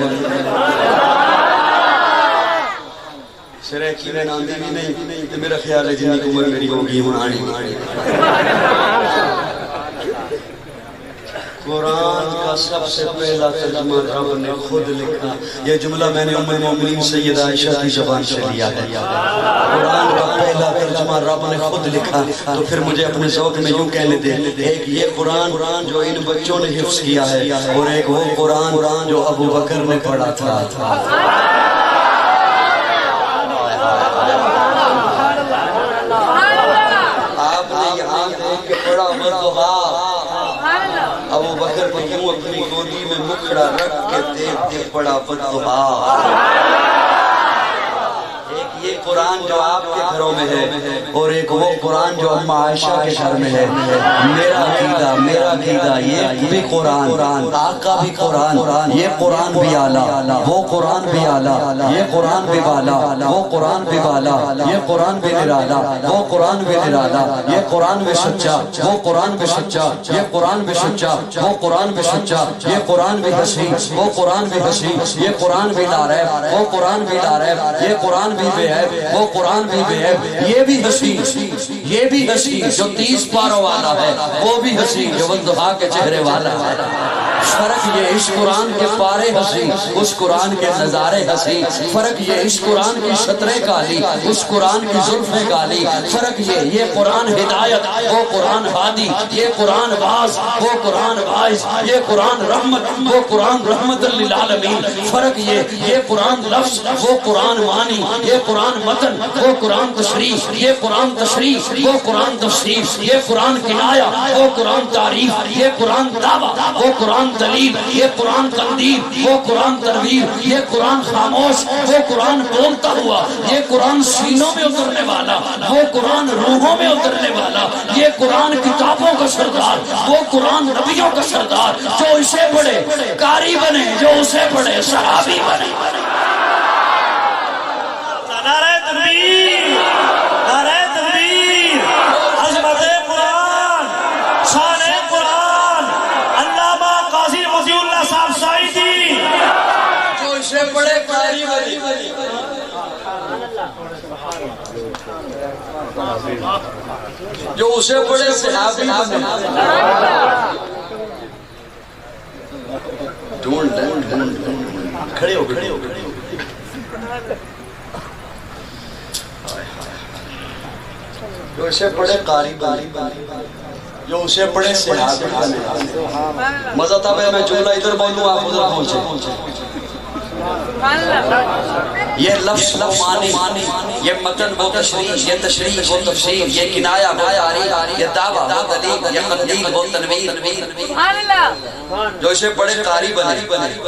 سریکی میں ناندی بھی نہیں، تو میرا خیال ہے جنہی عمر میری ہوگی ہونانی۔ قرآن کا سب سے پہلا ترجمہ رب نے خود لکھا۔ یہ جملہ میں نے ام المومنین سیدہ عائشہ کی زبان سے لیا ہے۔ قرآن کا پہلا ترجمہ رب نے خود لکھا، تو پھر مجھے اپنے ذوق میں یوں کہنے دے، ایک یہ قرآن جو ان بچوں نے حفظ کیا ہے، اور ایک وہ قرآن جو ابو بکر نے پڑھا تھا۔ ابو بکر کو یوں اپنی گودی میں مکھڑا رکھ کے دیکھ پڑا بددعا۔ ایک یہ قرآن جو آپ کے گھروں میں ہے، اور ایک وہ قرآن جو اماں عائشہ کے گھر میں ہے۔ میرا عقیدہ یہ بھی قرآن، آقا بھی قرآن، یہ قرآن بھی اعلیٰ، وہ قرآن بھی اعلیٰ، یہ قرآن بھی بالا، وہ قرآن بھی بالا، یہ قرآن بھی نرالا، وہ قرآن بھی نرالا، یہ قرآن بھی سچا، وہ قرآن بھی سچا، یہ قرآن بھی سچا، وہ قرآن بھی سچا، یہ قرآن بھی حسین، وہ قرآن بھی حسین، یہ قرآن بھی لاریب، وہ قرآن بھی لاریب، یہ قرآن بھی بے عیب، وہ قرآن بھی بے عیب، یہ بھی حسین، یہ بھی حسین جو 30 پاروں والا ہے، وہ بھی حسین جو والضحیٰ کے چہرے والا ہے۔ فرق یہ اس قرآن کے پارے حسین، اس قرآن کے نظارے حسین، فرق یہ اس قرآن کی شطریں کالی، اس قرآن کی زلفیں کالی، فرق یہ قرآن ہدایت، وہ قرآن ہادی، یہ قرآن باز، وہ قرآن باعث، یہ قرآن رحمت، وہ قرآن رحمت للعالمین، فرق یہ قرآن لفظ، وہ قرآن معنی، یہ قرآن متن، وہ قرآن تشریح، یہ قرآن تشریح، وہ قرآن تفسیر، یہ قرآن کنایہ، وہ قرآن تعریف، یہ قرآن دعویٰ، وہ قرآن دلیل، یہ قرآن قندیل، وہ قرآن ترویل، یہ قرآن خاموش، وہ قرآن بولتا ہوا، یہ قرآن سینوں میں اترنے والا، وہ قرآن روحوں میں اترنے والا، یہ قرآن کتابوں کا سردار، وہ قرآن نبیوں کا سردار، جو اسے پڑھے قاری بنے، جو اسے پڑھے صحابی بنے۔ نعرہ تکبیر، نعرہ تکبیر، عظمت قرآن، شان قرآن، علامہ قاضی وزیر اللہ صاحب سعیدی، جو اسے پڑھے قاری بنے، جو اسے پڑھے صحابی بنے۔ کھڑے ہو کھڑے ہو جو اسے پڑھے قاری بنے، جو اسے پڑھے صحابی بنے۔ مزہ تھا میں جملہ ادھر بولوں آپ ادھر پہنچے۔ یہ لفظ و معنی، یہ متن و تشریح، یہ تشریح و تفسیر، یہ کنایہ و تعریف، یہ دعویٰ و دلیل، یہ تقدیر و تنویر۔ جو اسے پڑھے قاری بنے،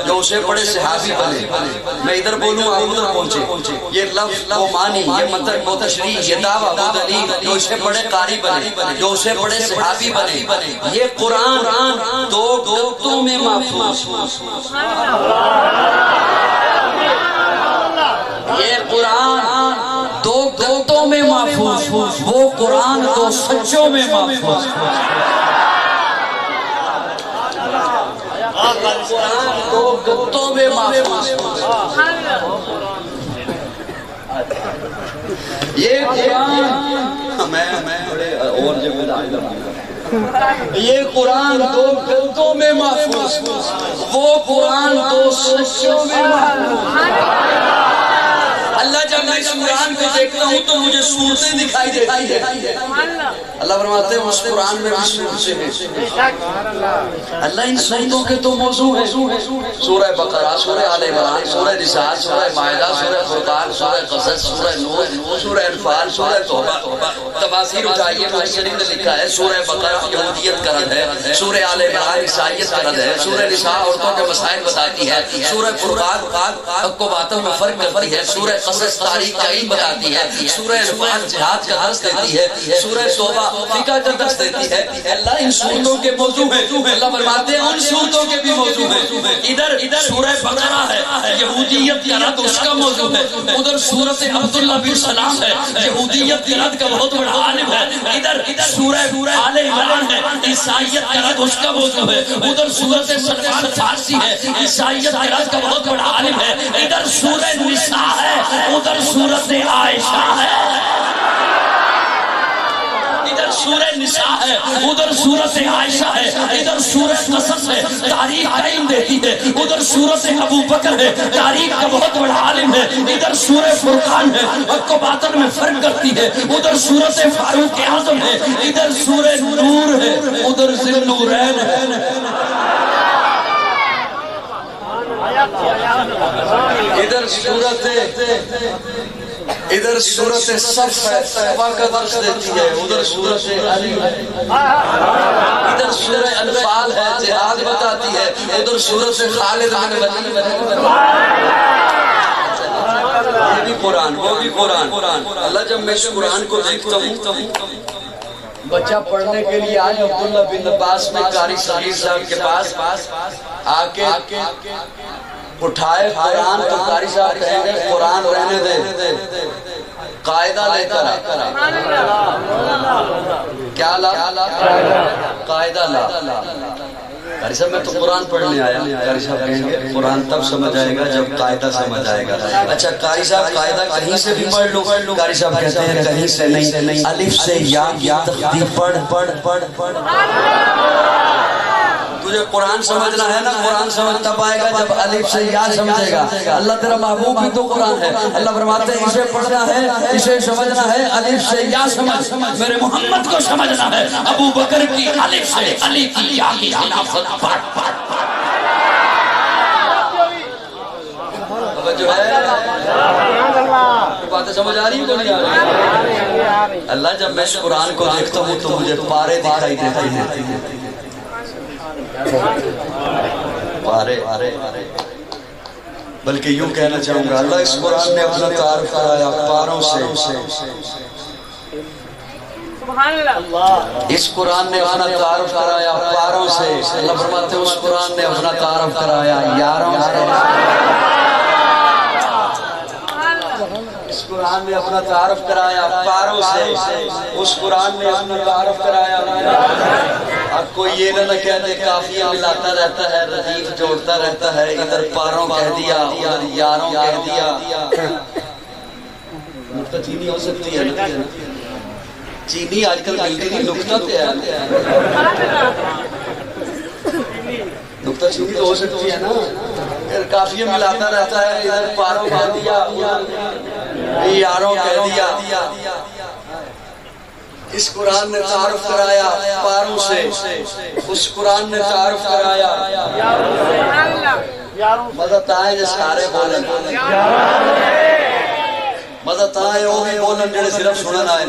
جو اسے پڑھے صحابی بنے۔ میں ادھر بولوں آپ ادھر پہنچے۔ یہ لفظ و معنی، یہ متن و تشریح، یہ دعویٰ و دلیل، جو اسے پڑھے قاری بنے، جو اسے پڑھے صحابی بنے۔ یہ قرآن دو گفتوں میں محفوظ، یہ قرآن دو گفتوں میں محفوظ، وہ قرآن دو سچوں میں محفوظ۔ قرآن دو گفتوں میں محفوظ، یہ قرآن یہ قرآن دو گفتوں میں محفوظ، وہ قرآن دو سچوں میں محفوظ۔ اللہ جب میں اس قرآن کو دیکھتا ہوں تو مجھے صورتیں دکھائی دیتی ہیں۔ اللہ فرماتے ہیں اس قرآن میں بھی صورتیں ہیں۔ اللہ ان صورتوں کے تو موضوع ہے، سورہ بقرہ، سورہ آل عمران، سورہ نساء، سورہ مائدہ، سورہ فرقان، سورہ قصص، سورہ نور، سورہ انفال، سورہ توبہ۔ تفاسیر اٹھائیے، مفسرین نے لکھا ہے سورہ بقرہ یہودیت کا رد ہے، سورہ آل عمران عیسائیت کا رد ہے، سورہ نساء عورتوں کے مسائل بتاتی ہے، سورہ فرقان حق و باطل میں فرق کرتی ہے، سورہ قصص تاریخ کا علم بتاتی ہے، سورہ انفال جہاد کا درس دیتی ہے، سورہ توبہ فقہ کا درس دیتی ہے۔ اللہ ان صورتوں کے موضوع ہیں، اللہ فرماتے ہیں ان صورتوں کے بھی موضوع ہیں۔ ادھر سورہ بقرہ ہے، یہودیت کا رد اس کا موضوع ہے۔ ادھر سورۃ عبداللہ بن سلام ہے، یہودیت کے رد کا بہت بڑا عالم ہے۔ ادھر سورہ آل عمران ہے، عیسائیت کا رد اس کا موضوع ہے۔ ادھر سورۃ سلمان فارسی ہے، عیسائیت کے رد کا بہت بڑا عالم ہے۔ ادھر سورہ نساء ہے، ادھر سورۃ عائشہ ہے۔ ادھر سورہ نساء ہے، ادھر سورۃ عائشہ ہے۔ ادھر سورہ قصص ہے، تاریخ کا علم دیتی ہے۔ ادھر سورۃ ابو بکر ہے، تاریخ کا بہت بڑا عالم ہے۔ ادھر سورہ فرقان ہے، حق و باطل میں فرق کرتی ہے۔ ادھر سورۃ فاروق اعظم ہے، ادھر سورہ نور ہے، ادھر ذی النورین ہے۔ ادھر سورت صف ہے، توبہ کا درس دیتی ہے۔ ادھر سورت علی ہے، ادھر سورہ انفال ہے، جہاد بتاتی ہے۔ ادھر سورت خالد بن ولید ہے۔ یہ بھی قرآن، وہ بھی قرآن۔ اللہ جب میں اس قرآن کو دیکھتا ہوں، بچہ پڑھنے کے لیے آج عبداللہ بن عباس میں قاری صغیر صاحب کے پاس آ کے اٹھائے قرآن تو قاری صاحب کہیں گے قرآن رہنے دے، قاعدہ لے کر کیا لا؟ قاعدہ لا۔ قاری صاحب میں تو قرآن پڑھنے آیا۔ قاری صاحب کہیں گے قرآن تب سمجھ آئے گا جب قاعدہ سمجھ آئے گا۔ اچھا قاری صاحب قاعدہ کہیں سے بھی پڑھ لو؟ قاری صاحب کہتے ہیں کہیں سے نہیں، الف سے یا تختی پڑھ۔ تجھے قرآن سمجھنا ہے نا، قرآن سمجھ تب آئے گا جب الف سے یا سمجھے گا۔ اللہ تیرا محبوب بھی تو قرآن ہے۔ اللہ فرماتے ہیں اسے پڑھنا ہے، اسے سمجھنا ہے، الف سے یا سمجھ، میرے محمد کو سمجھنا ہے۔ ابو بکر کی الف سے علی کی یا کی خلافت پڑھ۔ جو ہے باتیں سمجھ آ رہی ہیں کہ نہیں آ رہی؟ اللہ جب میں اس قرآن کو دیکھتا ہوں تو مجھے پارے دکھائی دیتے ہیں۔ پارے بلکہ یوں کہنا چاہوں گا اللہ اس قرآن نے اپنا تعارف کرایا پاروں سے اس قرآن نے اپنا تعارف کرایا پاروں سے اللہ فرماتے ہیں اس قرآن نے اپنا تعارف کرایا یاروں سے اس قرآن نے اپنا تعارف کرایا پاروں سے اس قرآن نے اپنا تعارف کرایا اب کوئی یہ نہ کہہ دے قافیہ ملاتا رہتا ہے ردیف جوڑتا رہتا ہے ادھر پاروں کہہ دیا ادھر یاروں کہہ دیا نکتہ چینی ہو سکتی ہے چینی آج کل ملتی نہیں نکتہ تے ہے نکتہ چینی تو ہو سکتی ہے نا پھر قافیہ ملاتا رہتا ہے ادھر پاروں کہہ دیا ادھر یاروں کہہ دیا اس قرآن نے تعارف کرایا پاروں سے اس قرآن نے تعارف کرایا مدد آئے جو سارے بولن مدد آئے وہ بھی بولن جڑے صرف سنن آئے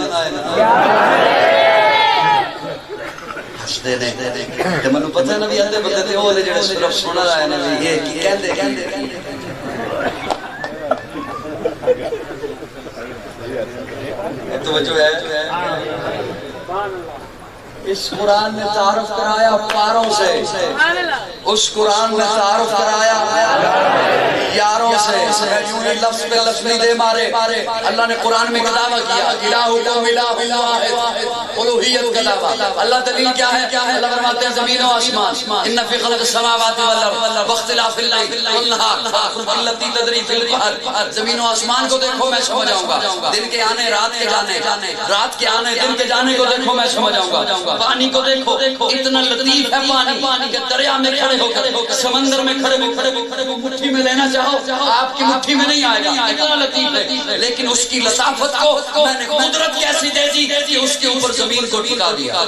ہستے نے کہ منو پتہ ہے نبی آدھے بندے تھے وہ جڑے صرف سنن آئے نبی یہ کی کہندے توجہ ہے اس قرآن نے تعارف کرایا پاروں سے اس قرآن نے تعارف کرایا یاروں سے یوں نے لفظ پہ لفظ نہیں دے مارے اللہ نے قرآن میں دعویٰ کیا الہکم الہ واحد الوہیت کا دعویٰ اللہ دلیل کیا ہے اللہ فرماتے ہیں زمین و آسمان ان فی خلق السماوات والارض واختلاف اللیل والنہار واللتی تجری فی البحر زمین و آسمان کو دیکھو میں سمجھ جاؤں گا دن کے آنے رات کے جانے رات کے آنے دن کے جانے کو دیکھو میں سمجھ جاؤں گا پانی کو دیکھو اتنا لطیف ہے پانی کہ دریا میں کھڑے ہو کر سمندر میں کھڑے ہو مٹھی میں لینا چاہو آپ کی مٹھی میں نہیں آئے گا اتنا لطیف ہے لیکن اس کی لطافت کو میں نے قدرت کیسی دے دی کہ اس کے اوپر زمین کو ٹکا دیا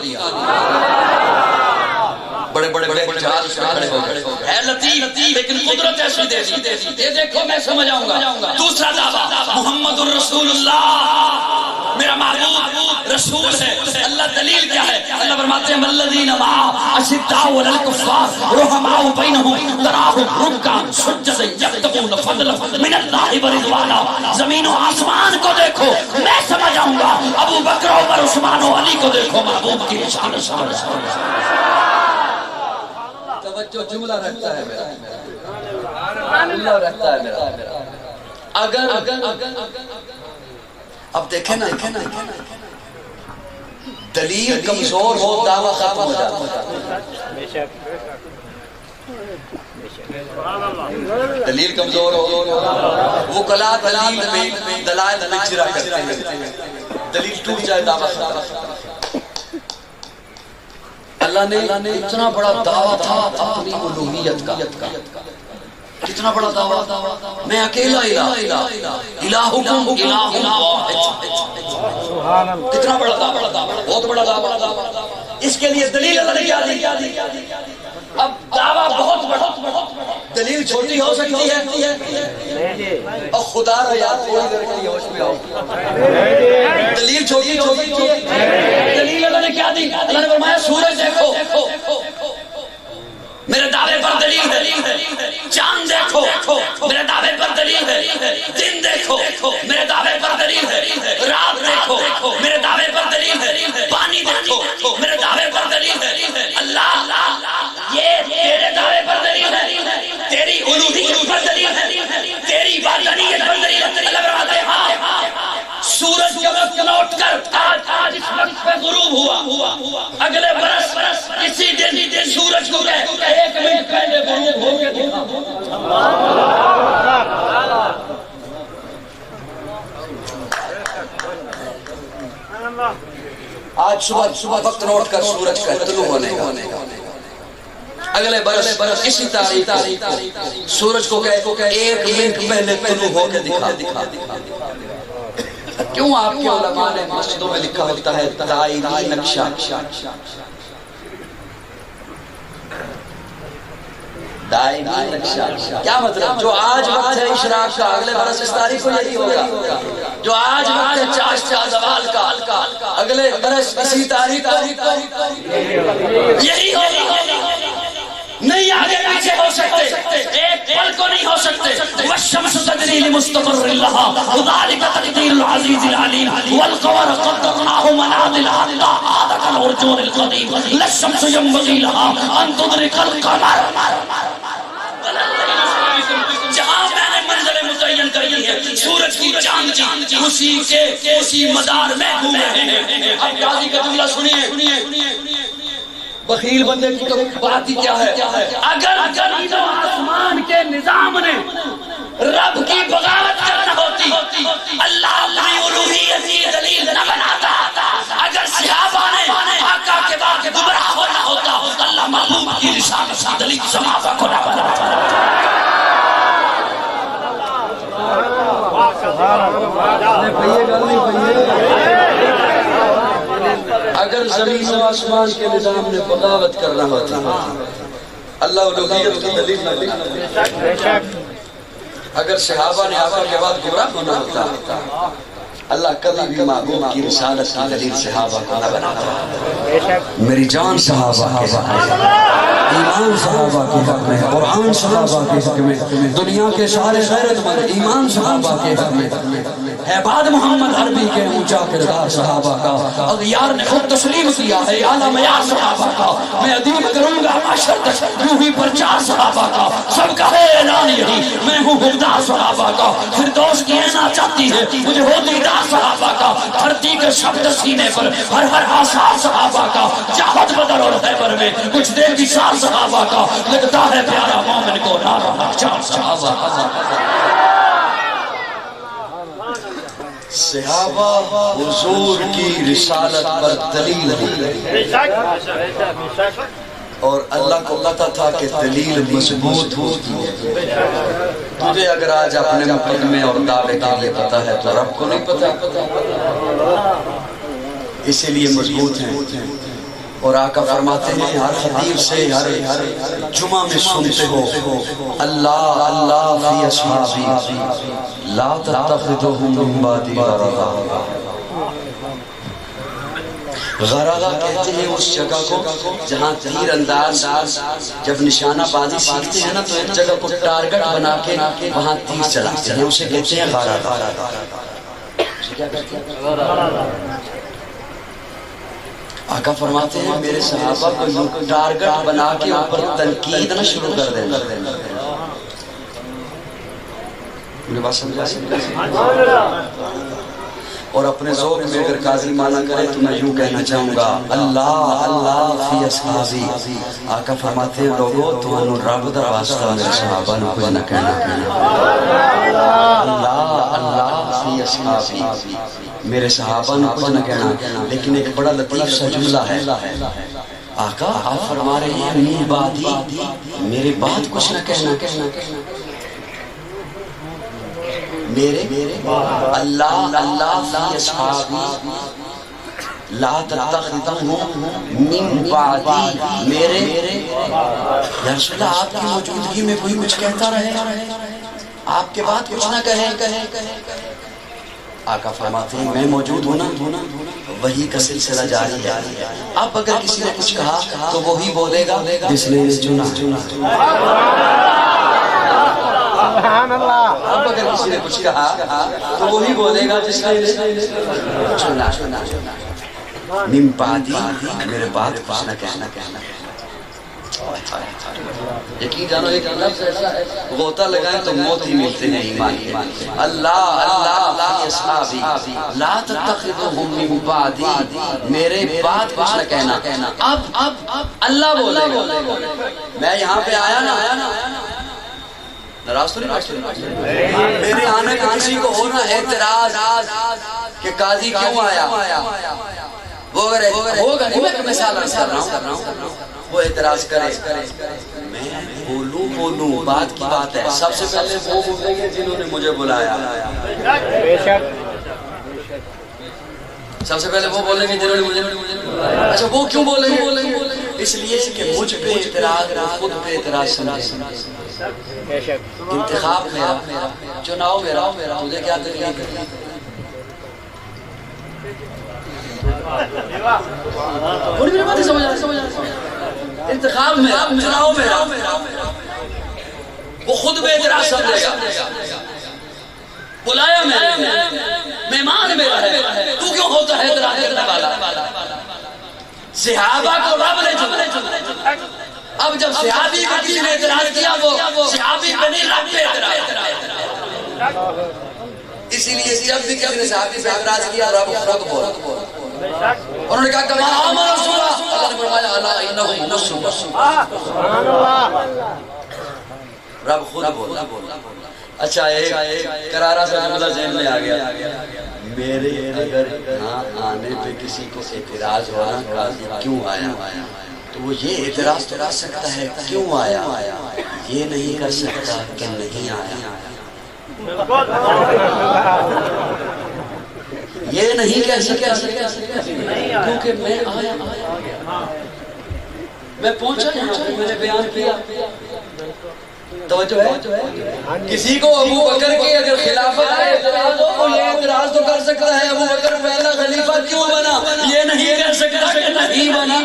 بڑے بڑے بڑے جہاز کھڑے ہو گئے ہے لطیف لیکن قدرت ایسی دے دی یہ دیکھو میں سمجھ آؤں گا دوسرا دعویٰ محمد الرسول اللہ میرا محبوب رسول ہے اللہ دلیل کیا ہے اللہ فرماتے ہیں الذین معه اشداء علی الکفار رحماء بینہم تراہم رکعا سجدا یبتغون فضلا من اللہ ورضوانا زمین و آسمان کو دیکھو میں سمجھ آؤں گا ابو بکر عمر عثمان و علی کو دیکھو محبوب کی نشان توجہ جملہ رہتا ہے میرا جملہ رہتا ہے میرا اگر اب دیکھیں نا دلیل کمزور ہو دعویٰ ختم ہو جاتا دلیل کمزور ہو وہ کلا دلیل میں دلائل میں چرا کرتے ہیں دلیل ٹوٹ جائے دعویٰ ختم اللہ نے اتنا بڑا دعویٰ تھا اپنی الوہیت کا کتنا بڑا دعویٰ میں اکیلا الہکم الہ واحد کتنا بڑا دعویٰ بہت بڑا دعویٰ اس کے لیے دلیل اللہ نے کیا دی اب دعویٰ بہت بڑا دلیل چھوٹی ہو سکتی ہے اور خدا را یاد تھوڑی دیر کے لیے ہوش میں آؤ دلیل چھوٹی ہو سکتی ہے دلیل اللہ نے کیا دی اللہ نے فرمایا سورج دیکھو میرے دعوے پر دلیل ہے چاند دیکھو میرے دعوے پر دلیل ہے دن دیکھو میرے دعوے پر دلیل ہے رات دیکھو میرے دعوے پر دلیل ہے پانی دیکھو میرے دعوے پر دلیل ہے اللہ یہ تیرے دعوے پر دلیل ہے تیری الوہیت پر دلیل ہے تیری وحدانیت پر دلیل ہے اللہ فرماتے ہیں ہاں سورج کے وقت لوٹ کر آج اس وقت پہ غروب ہوا اگلے برس اسی دن سورج کو کہے ایک منٹ پہلے غروب ہو کے دکھا آج صبح وقت نوٹ کر سورج کا طلوع ہونے کا اگلے برس اسی تاریخ سورج کو کہے ایک منٹ پہلے طلوع ہو کے دکھا کیوں آپ کے علماء نے مسجدوں میں لکھا ہوتا ہے تائینی نقشہ دائمی نقشہ کیا مطلب جو آج وقت ہے اشراق کا اگلے برس اس تاریخ کو یہی ہوگا جو آج وقت ہے چاشت زوال کا اگلے برس اسی تاریخ کو یہی ہوگا نہیں آگے پیچھے ہو سکتے، ایک پل کو نہیں ہو سکتے. والشمس تجری لمستقر لها وذلك تقدیر العزیز العلیم والقمر قدرناه منازل حتى عاد كالعرجون القدیم لا الشمس ينبغي لها ان تدرك القمر. جہاں میں نے منزل متعین کری ہے سورج کی چاند کی اسی مدار میں گھوم رہے ہیں. اب قاضی کا جملہ سنیے. بخیل بندے کی تو بات ہی کیا ہے. اگر زمین و آسمان کے نظام نے رب کی بغاوت کرنا ہوتی اللہ اپنی الوہیت کی دلیل نہ بناتا. اگر صحابہ نے آقا کے بعد گمراہ ہونا ہوتا اللہ محبوب کی رسالت کی دلیل صحابہ کو نہ بناتا. اگر زمین و آسمان کے نظام نے بغاوت کرنا ہوتا اللہ الوہیت کی دلیل نہ بناتا. اگر صحابہ نے آقا کے بعد گمراہ ہونا ہوتا اللہ کبھی بھی محبوب کی رسالت کی دلیل صحابہ کو نہ بناتا. میری جان صحابہ کے حق میں، ایمان صحابہ کے حق میں، قرآن صحابہ کے حق میں، دنیا کے سارے غیرت مند ایمان صحابہ کے حق میں. عباد محمد عربی کے اونچا کردار صحابہ کا اغیار نے خود تسلیم کیا ہے اعلیٰ معیار صحابہ کا. میں ادیب کروں گا معاشر تک یوں ہی پرچار صحابہ کا. سب کا ہے اعلان یہی میں ہوں حقدار صحابہ کا. فردوس کی اینا چاہتی ہے مجھے ہو دیدار صحابہ کا. دھرتی کے شبد سینے پر ہر آثار صحابہ کا. جہاد بدر اور خیبر میں کچھ دیر کی سال صحابہ کا. لگتا ہے پیارا مومن کو نارا چار صحابہ کا. صحابہ حضور کی رسالت پر دلیل دی اور اللہ کو پتا تھا کہ دلیل مضبوط ہوتی ہے. تجھے اگر آج اپنے مقدمے اور دعوے کے لیے پتا ہے تو رب کو نہیں پتا، اسی لیے مضبوط ہیں. اور آقا فرماتے ہیں ہر خطیب سے ہر جمعہ میں سنتے ہو اللہ اللہ فی اصحابی لا تتخذوہم من بعدی غرضا. غرضا کہتے ہیں اس جگہ کو جہاں تیر انداز جب نشانہ بازی سیکھتے ہیں نا تو ایک جگہ کو ٹارگٹ بنا کے وہاں تیر چلاتے ہیں، اسے کہتے ہیں غرضا. کیا کہتے ہیں؟ آقا فرماتے ہیں میرے صحابہ کو ٹارگٹ بنا کے اوپر تنقید نہ شروع کر دینا. مجھے بات سمجھا اور اپنے ذوق میں اگر قاضی مانا کرے تو میں یوں کہنا چاہوں گا اللہ اللہ فی اصحابی. آقا فرماتے ہیں لوگوں تمہوں رب دا واسطہ میرے صحابہ نے کچھ نہ کہنا. اللہ اللہ فی اصحابی میرے صحابہ نے کچھ نہ کہنا. لیکن ایک بڑا لطیف سا جملہ ہے. آقا آپ فرما رہے ہیں من بعدی میرے بعد کچھ نہ کہنا. میرے اللہ اللہ فی اصحابی لا تتخذوہم من بعدی میرے. یا رسول اللہ آپ کی موجودگی میں کوئی کچھ کہتا رہے آپ کے بعد کچھ نہ کہے. آقا فرماتے ہیں میں موجود ہونا وہی کا سلسلہ جاری ہے. اب اگر کسی نے کچھ کہا تو وہی بولے گا جس نے چنا. اب اگر کسی نے کچھ کہا تو وہی بولے گا جس نے چنا. من بعدی میرے بعد کچھ نہ کہنا. یقین جانو ایک لفظ ایسا ہے غوطہ لگائیں تو موت ہی ملتے ہیں ایمان کے. اللہ اللہ فی اصحابی لا تتخذوہم من بعدی میرے بعد کچھ نہ کہنا. اب اللہ بولے گا. میں یہاں پہ آیا نا ناراض تو نہیں میرے آنے کا کسی کو ہونا اعتراض کہ قاضی کیوں آیا وہ ہوگا نہیں. میں مثال کر رہا ہوں وہ اعتراض کرے میں بولوں بات کی بات ہے. سب سے پہلے وہ بولیں گے جنہوں نے مجھے بلایا. سب سے پہلے وہ بولیں گے جنہوں نے مجھے بلایا. اچھا وہ کیوں بولیں گے؟ اس لیے کہ مجھ پہ اعتراض خود پہ اعتراض سمجھے. انتخاب میرا چناؤ میرا تجھے کیا تکلیف ہے؟ تھوڑی میری باتیں سمجھ آ انتخاب میں چناؤ میں وہ خود بے اعتراض سمجھے گا بلایا مہمان میرا ہے تو کیوں ہوتا ہے اعتراض کرنے والا صحابہ کو رب نے چنا اب جب صحابی کو کسی نے اعتراض کیا وہ صحابی بنی رب پہ اعتراض اسی لیے جب بھی کسی نے صحابی پہ اعتراض کیا رب خود بول انہوں نے کہا کما آمن رسول اللہ نے فرمایا الا انہم مسلمون رب خود بولا اچھا ایک کرارا سا جملہ ذہن میں آ گیا میرے اگر ہاں آنے پہ کسی کو اعتراض ہونا قاضی کیوں آیا تو وہ یہ اعتراض کرا سکتا ہے کیوں آیا یہ نہیں کر سکتا کہ نہیں آیا یہ نہیں کہہ سکتا کیونکہ میں آیا میں پہنچا میں نے بیان کیا توجہ ہے کسی کو ابو بکر کی اگر خلافت کا اعتراض ہو تو یہ اعتراض تو کر سکتا ہے ابو بکر پہلا خلیفہ کیوں بنا یہ نہیں کہہ سکتا کہ نہیں بنا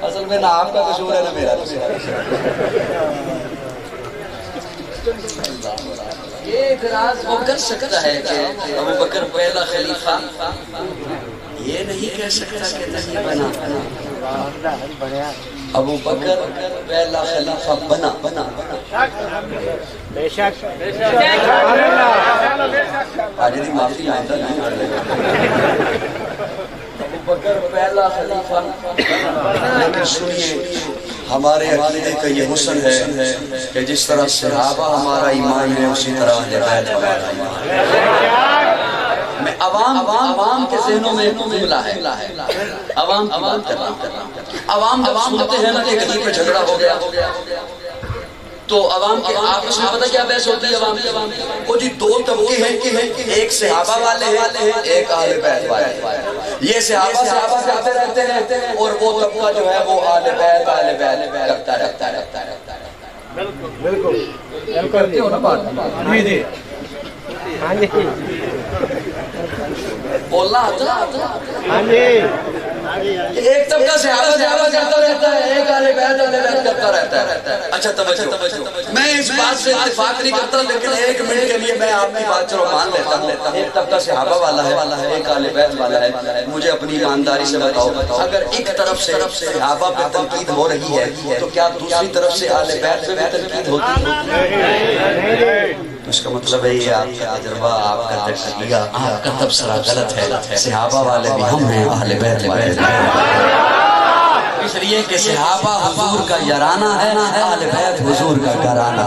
اصل میں نہ آپ کا قصور ہے نہ میرا یہ اعتراض وہ کر سکتا ہے کہ ابو بکر پہلا خلیفہ یہ نہیں کہہ سکتا کہ نہیں بنا ابو بکر پہلا خلیفہ بنا بے شک آجری معافی آئندہ نہیں کر لے گا ابو بکر پہلا خلیفہ لیکن سنیے ہمارے عقیدے کا یہ حسن ہے کہ جس طرح صحابہ ہمارا ایمان ہے اسی طرح اہل بیت ہمارا ایمان ہے میں عوام کے ذہنوں میں جملہ ہے عوام کی بات کر رہا ہوں عوام جب سنتے ہیں نا کہ غریب پہ جھگڑا ہو گیا تو عوام کے آپس میں پتہ کیا بحث ہوتی ہے عوام کی وہ جی دو طبقے ہیں ایک صحابہ والے ہیں ایک اہل بیت والے یہ صحابہ کرتے رہتے ہیں اور وہ طبقہ جو ہے وہ اہل بیت کرتا رہتا ہے بالکل کرتے ہو نا بات ہاں جی بولنا آتا ہاں جی ایک طبقہ صحابہ کرتا رہتا ہے ایک اہل بیت کرتا رہتا ہے اچھا توجہ میں اس بات سے اتفاق نہیں کرتا لیکن ایک منٹ کے لیے میں آپ کی بات چلو مان لیتا ہوں ایک طبقہ صحابہ والا ہے ایک اہل بیت والا ہے مجھے اپنی ایمانداری سے بتاؤ اگر ایک طرف سے صحابہ پہ تنقید ہو رہی ہے تو کیا دوسری طرف سے اہل بیت پہ بھی تنقید ہوتی ہے اس کا مطلب ہے یہ آپ کا تجربہ آپ کا تجزیہ آپ کا تبصرہ غلط ہے صحابہ والے بھی ہم ہیں اہل بیت والے اس لیے کہ صحابہ حضور کا یارانہ ہے اہل بیت حضور کا گھرانہ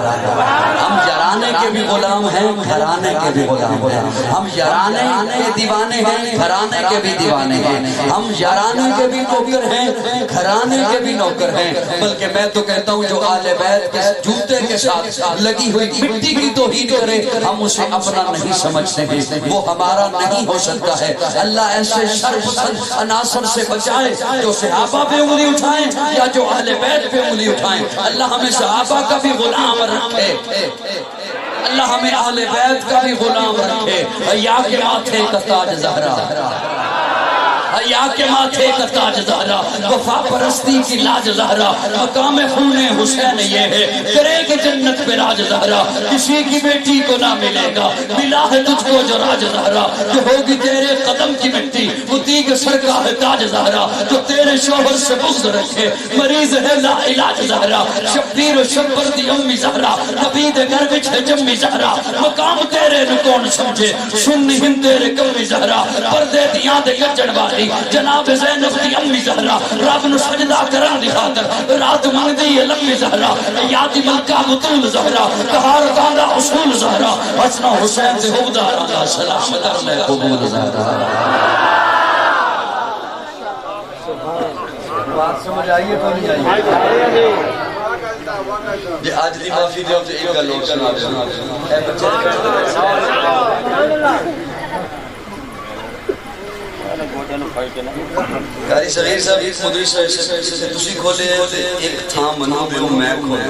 ہم یارانے کے بھی غلام ہیں گھرانے کے بھی غلام ہیں ہم یارانے کے دیوانے ہیں گھرانے کے بھی دیوانے ہیں ہم یارانے کے بھی نوکر ہیں گھرانے کے بھی نوکر ہیں بلکہ میں تو کہتا ہوں جو اہل بیت کے جوتے کے ساتھ لگی ہوئی مٹی کی توہین کرے ہم اسے اپنا نہیں سمجھتے ہیں وہ ہمارا نہیں ہو سکتا ہے اللہ ایسے شر پسند عناصر سے بچائے جو صحابہ پہ انگلی اٹھائیں یا جو اہل بیت پہ انگلی اٹھائیں اللہ ہمیں صحابہ کا بھی غلام رکھے اللہ ہمیں اہل بیت کا بھی غلام رکھے حیا کے ماتھے کا تاج زہرا حیا کے ماتھے کا تاج زہرا وفا پرستی کی لاج زہرا مقام خون حسین یہ ہے کرے کہ جنت پہ راج زہرا کسی کی بیٹی کو نہ ملے گا ملا ہے تجھ کو جو راج زہرا جو ہوگی تیرے قدم کی مٹی وہ تیگ سر کا ہے تاج زہرا جو تیرے شوہر سے بغض رکھے مریض ہے لا علاج زہرا شبیر و شبر دی امی زہرا نبی دے گھر وچ ہے جمی زہرا مقام تیرے نو کون سمجھے سنی ہم تیرے کمی زہرا پردے دیاں دے گجن والی جناب زینب دی امی زہرا رب نو سجدہ کرن دی خاطر رات منگدی ہے لمبی زہرا یادی ملکہ بطول زہرا کہار کاندہ اصول زہرا حسن حسین سے حبدار دا سلام کر لے قبول زہرا بات سمجھ آئیے تو نہیں آئیے جی آج دی معافی دیو تو ایک گل لوگ سنا اے بچے کاری صغیر صاحب مدری سے تسی کھولے ایک تھا منو دیو میں کھولے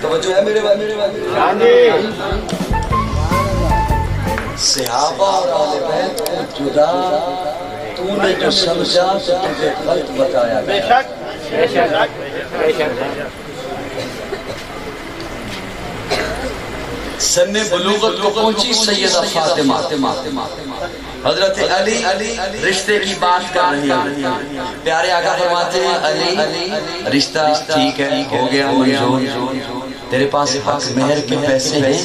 توجہ ہے میرے بھائی؟ ہاں جی صحابہ اور اہل بیت کو جدا تو نے جو سمجھا تو تجھے غلط بتایا بے گیا. شک بے شک بے شک سن بلوغت کو پہنچی سیدہ فاطمہ، حضرت علی رشتے کی بات کر رہی ہیں. پیارے آقا فرماتے ہیں علی رشتہ ٹھیک ہے، ہو گیا منظور، تیرے پاس حق مہر کے پیسے ہیں،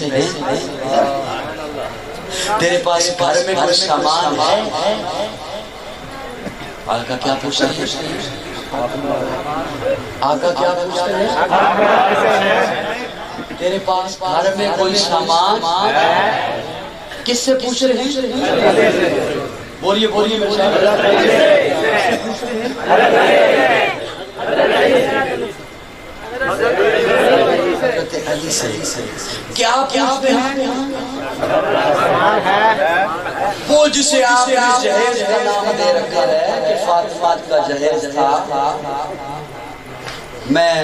تیرے پاس گھر میں کوئی سامان ہے. آقا کیا پوچھتے ہیں؟ آقا کیا پوچھتے ہیں؟ تیرے پاس گھر میں کوئی سامان کس سے پوچھ رہے ہیں؟ بولیے بولیے علی سے کیا پوچھتے ہیں؟ وہ جسے آپ نے جہیز کا نام دے رکھا ہے کہ فاطمہ کا جہیز تھا. میں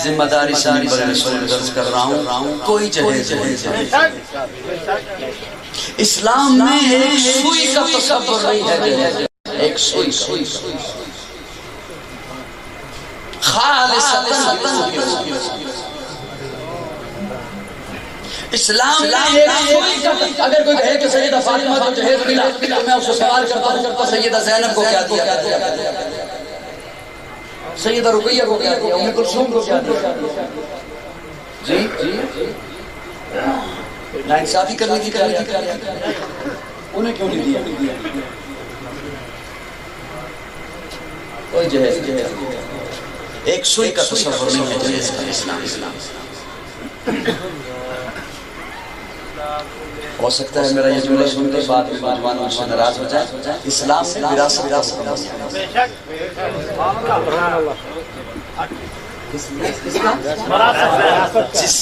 ذمہ داری سے رسول درج کر رہا ہوں، کوئی جہیز اسلام میں ایک سوئی کا تصور نہیں ہے. ایک سوئی اسلام میں ایک سوئی کا. اگر کوئی کہے کہ سیدہ فاطمہ کو جہیز ملا تو میں اسے سوال کرتا ہوں سیدہ زینب کو کیا دیا، سیدہ رقیہ کو کیا دیا، ام کلثوم کو کیا دیا؟ جی ناانصافی کرنے کی انہیں کیوں نہیں دیا؟ کوئی جہیز ایک سوئی کا تصور نہیں ہے جہیز کا. اسلام ہو سکتا ہے میرا یہ جملہ سن کے بعد میں نوجوان مجھ سے ناراض ہو جائے. اسلام سے وراثت کا حکم ہے. بے شک سبحان اللہ جس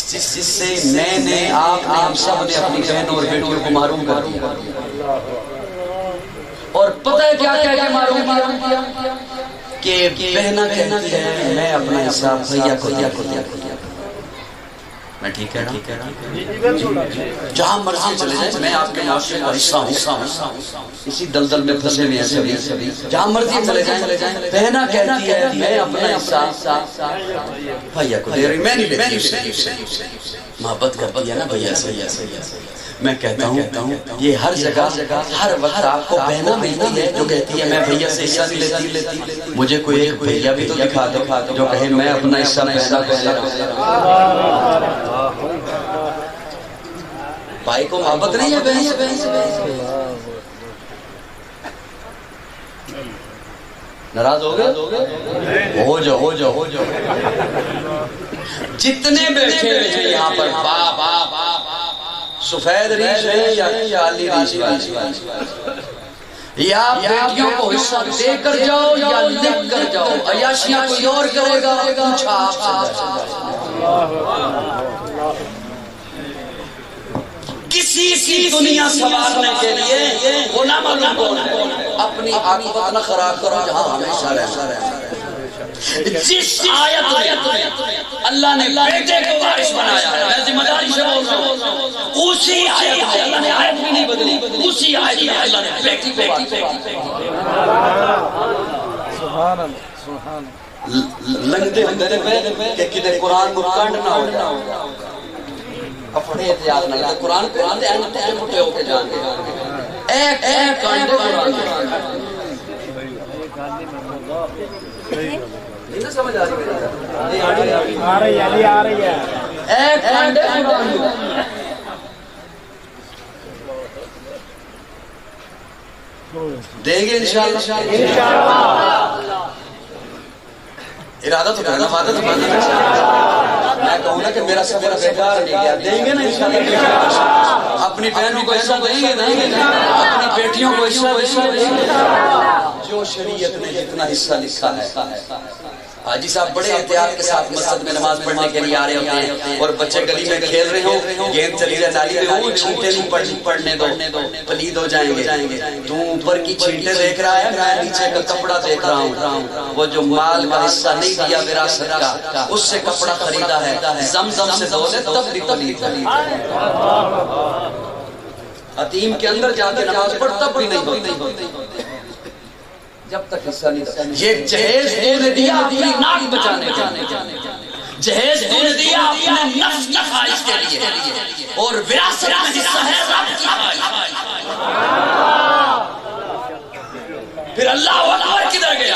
سے میں نے آپ نے ہم سب نے اپنی بہنوں اور بیٹیوں کو محروم کر دیا. اور پتہ ہے کیا کہہ کے محروم کیا کہ بہنہ کہتی ہے میں اپنا حساب بھیا کو دیا. میں ٹھیک ہے جہاں مرضی چلے جائیں، میں آپ کے معاشرے کا حصہ ہوں، اسی دلدل میں پھنسے ہوئے ہیں سبھی. جہاں مرضی چلے جائیں، بہنہ کہتی ہے میں اپنا حصہ بھیا کو دے رہی، میں نہیں لیتی. محبت کرتی ہے نا بھیا سے. میں کہتا ہوں یہ ہر جگہ ہر وقت آپ کو بہنہ ملتی ہے جو کہتی ہے میں بھیا سے حصہ نہیں لیتی. مجھے کوئی ایک بھیا بھی تو دکھا دو جو کہے میں اپنا حصہ بہنہ کو دے رہا ہوں. بھائی کو محبت نہیں ہے بہن سے؟ ناراض ہو گئے؟ ہو جاؤ. جتنے بیٹھے ہیں یہاں پر باپ سفید ریش ہے یا کالی ریش یا بیٹیوں کو حصہ دے کر جاؤ یا لکھ کر جاؤ. عیاشیاں کوئی اور کرے گا، پوچھا آپ سے. کسی کی دنیا سنوارنے کے لیے وہ نہ معلوم کون ہے. اپنی عاقبت نہ خراب کرو جہاں ہمیشہ رہنا. جس آیت اللہ نے بیٹے کو وارث بنایا ہے، میں ذمہ داری سے بول رہا ہوں، اسی آیت میں اللہ نے آیت بھی نہیں بدلی، اسی آیت میں اللہ نے بیٹی کو وارث بنایا. لنگتے ہندرے پہ کہ کدھر قرآن کو کانڈ نہ ہو اپنے احتیاط نہ لگے. قرآن پہ آتے ہیں پھٹے ہو کے جان کے ایک کانڈ قرآن نہیں سمجھ آ رہی ہے. ایک کانڈ دیں گے انشاءاللہ. ارادہ تو کرنا، وعدہ تو کرنا. میں کہوں نا کہ میرا سفر بیکار نہیں گیا. دیں گے نا انشاءاللہ. اپنی بہنوں کو حصہ دیں گے، اپنی بیٹیوں کو حصہ دیں گے. جو شریعت نے جتنا حصہ لکھا ہے حاجی صاحب بڑے احتیاط کے ساتھ مسجد میں نماز پڑھنے کے لیے آ رہے ہوتے ہیں اور بچے گلی میں کھیل رہے ہوں، گیند چلی رہے نالی میں، وہ چھینٹے نہیں پڑنے دو، پلید ہو جائیں گے۔ تو اوپر کی چھینٹے دیکھ رہا ہے، میں نیچے کا کپڑا دیکھ رہا ہوں، وہ جو مال کا حصہ نہیں دیا وراثت کا، اس سے کپڑا خریدا ہے، زمزم سے دھو لے تب بھی پلید ہے۔ حتیم کے اندر جا کے نماز پڑھ تب بھی نہیں ہوتی جب تک حصہ نہیں دیا۔ یہ جہیز تو نے دیا اپنی ناک بچانے کے، جہیز تو نے دیا اپنے نفس کی خواہش کے لیے، اور وراثت میں حصہ ہے رب کی خواہش۔ پھر اللہ اکبر کدھر گیا؟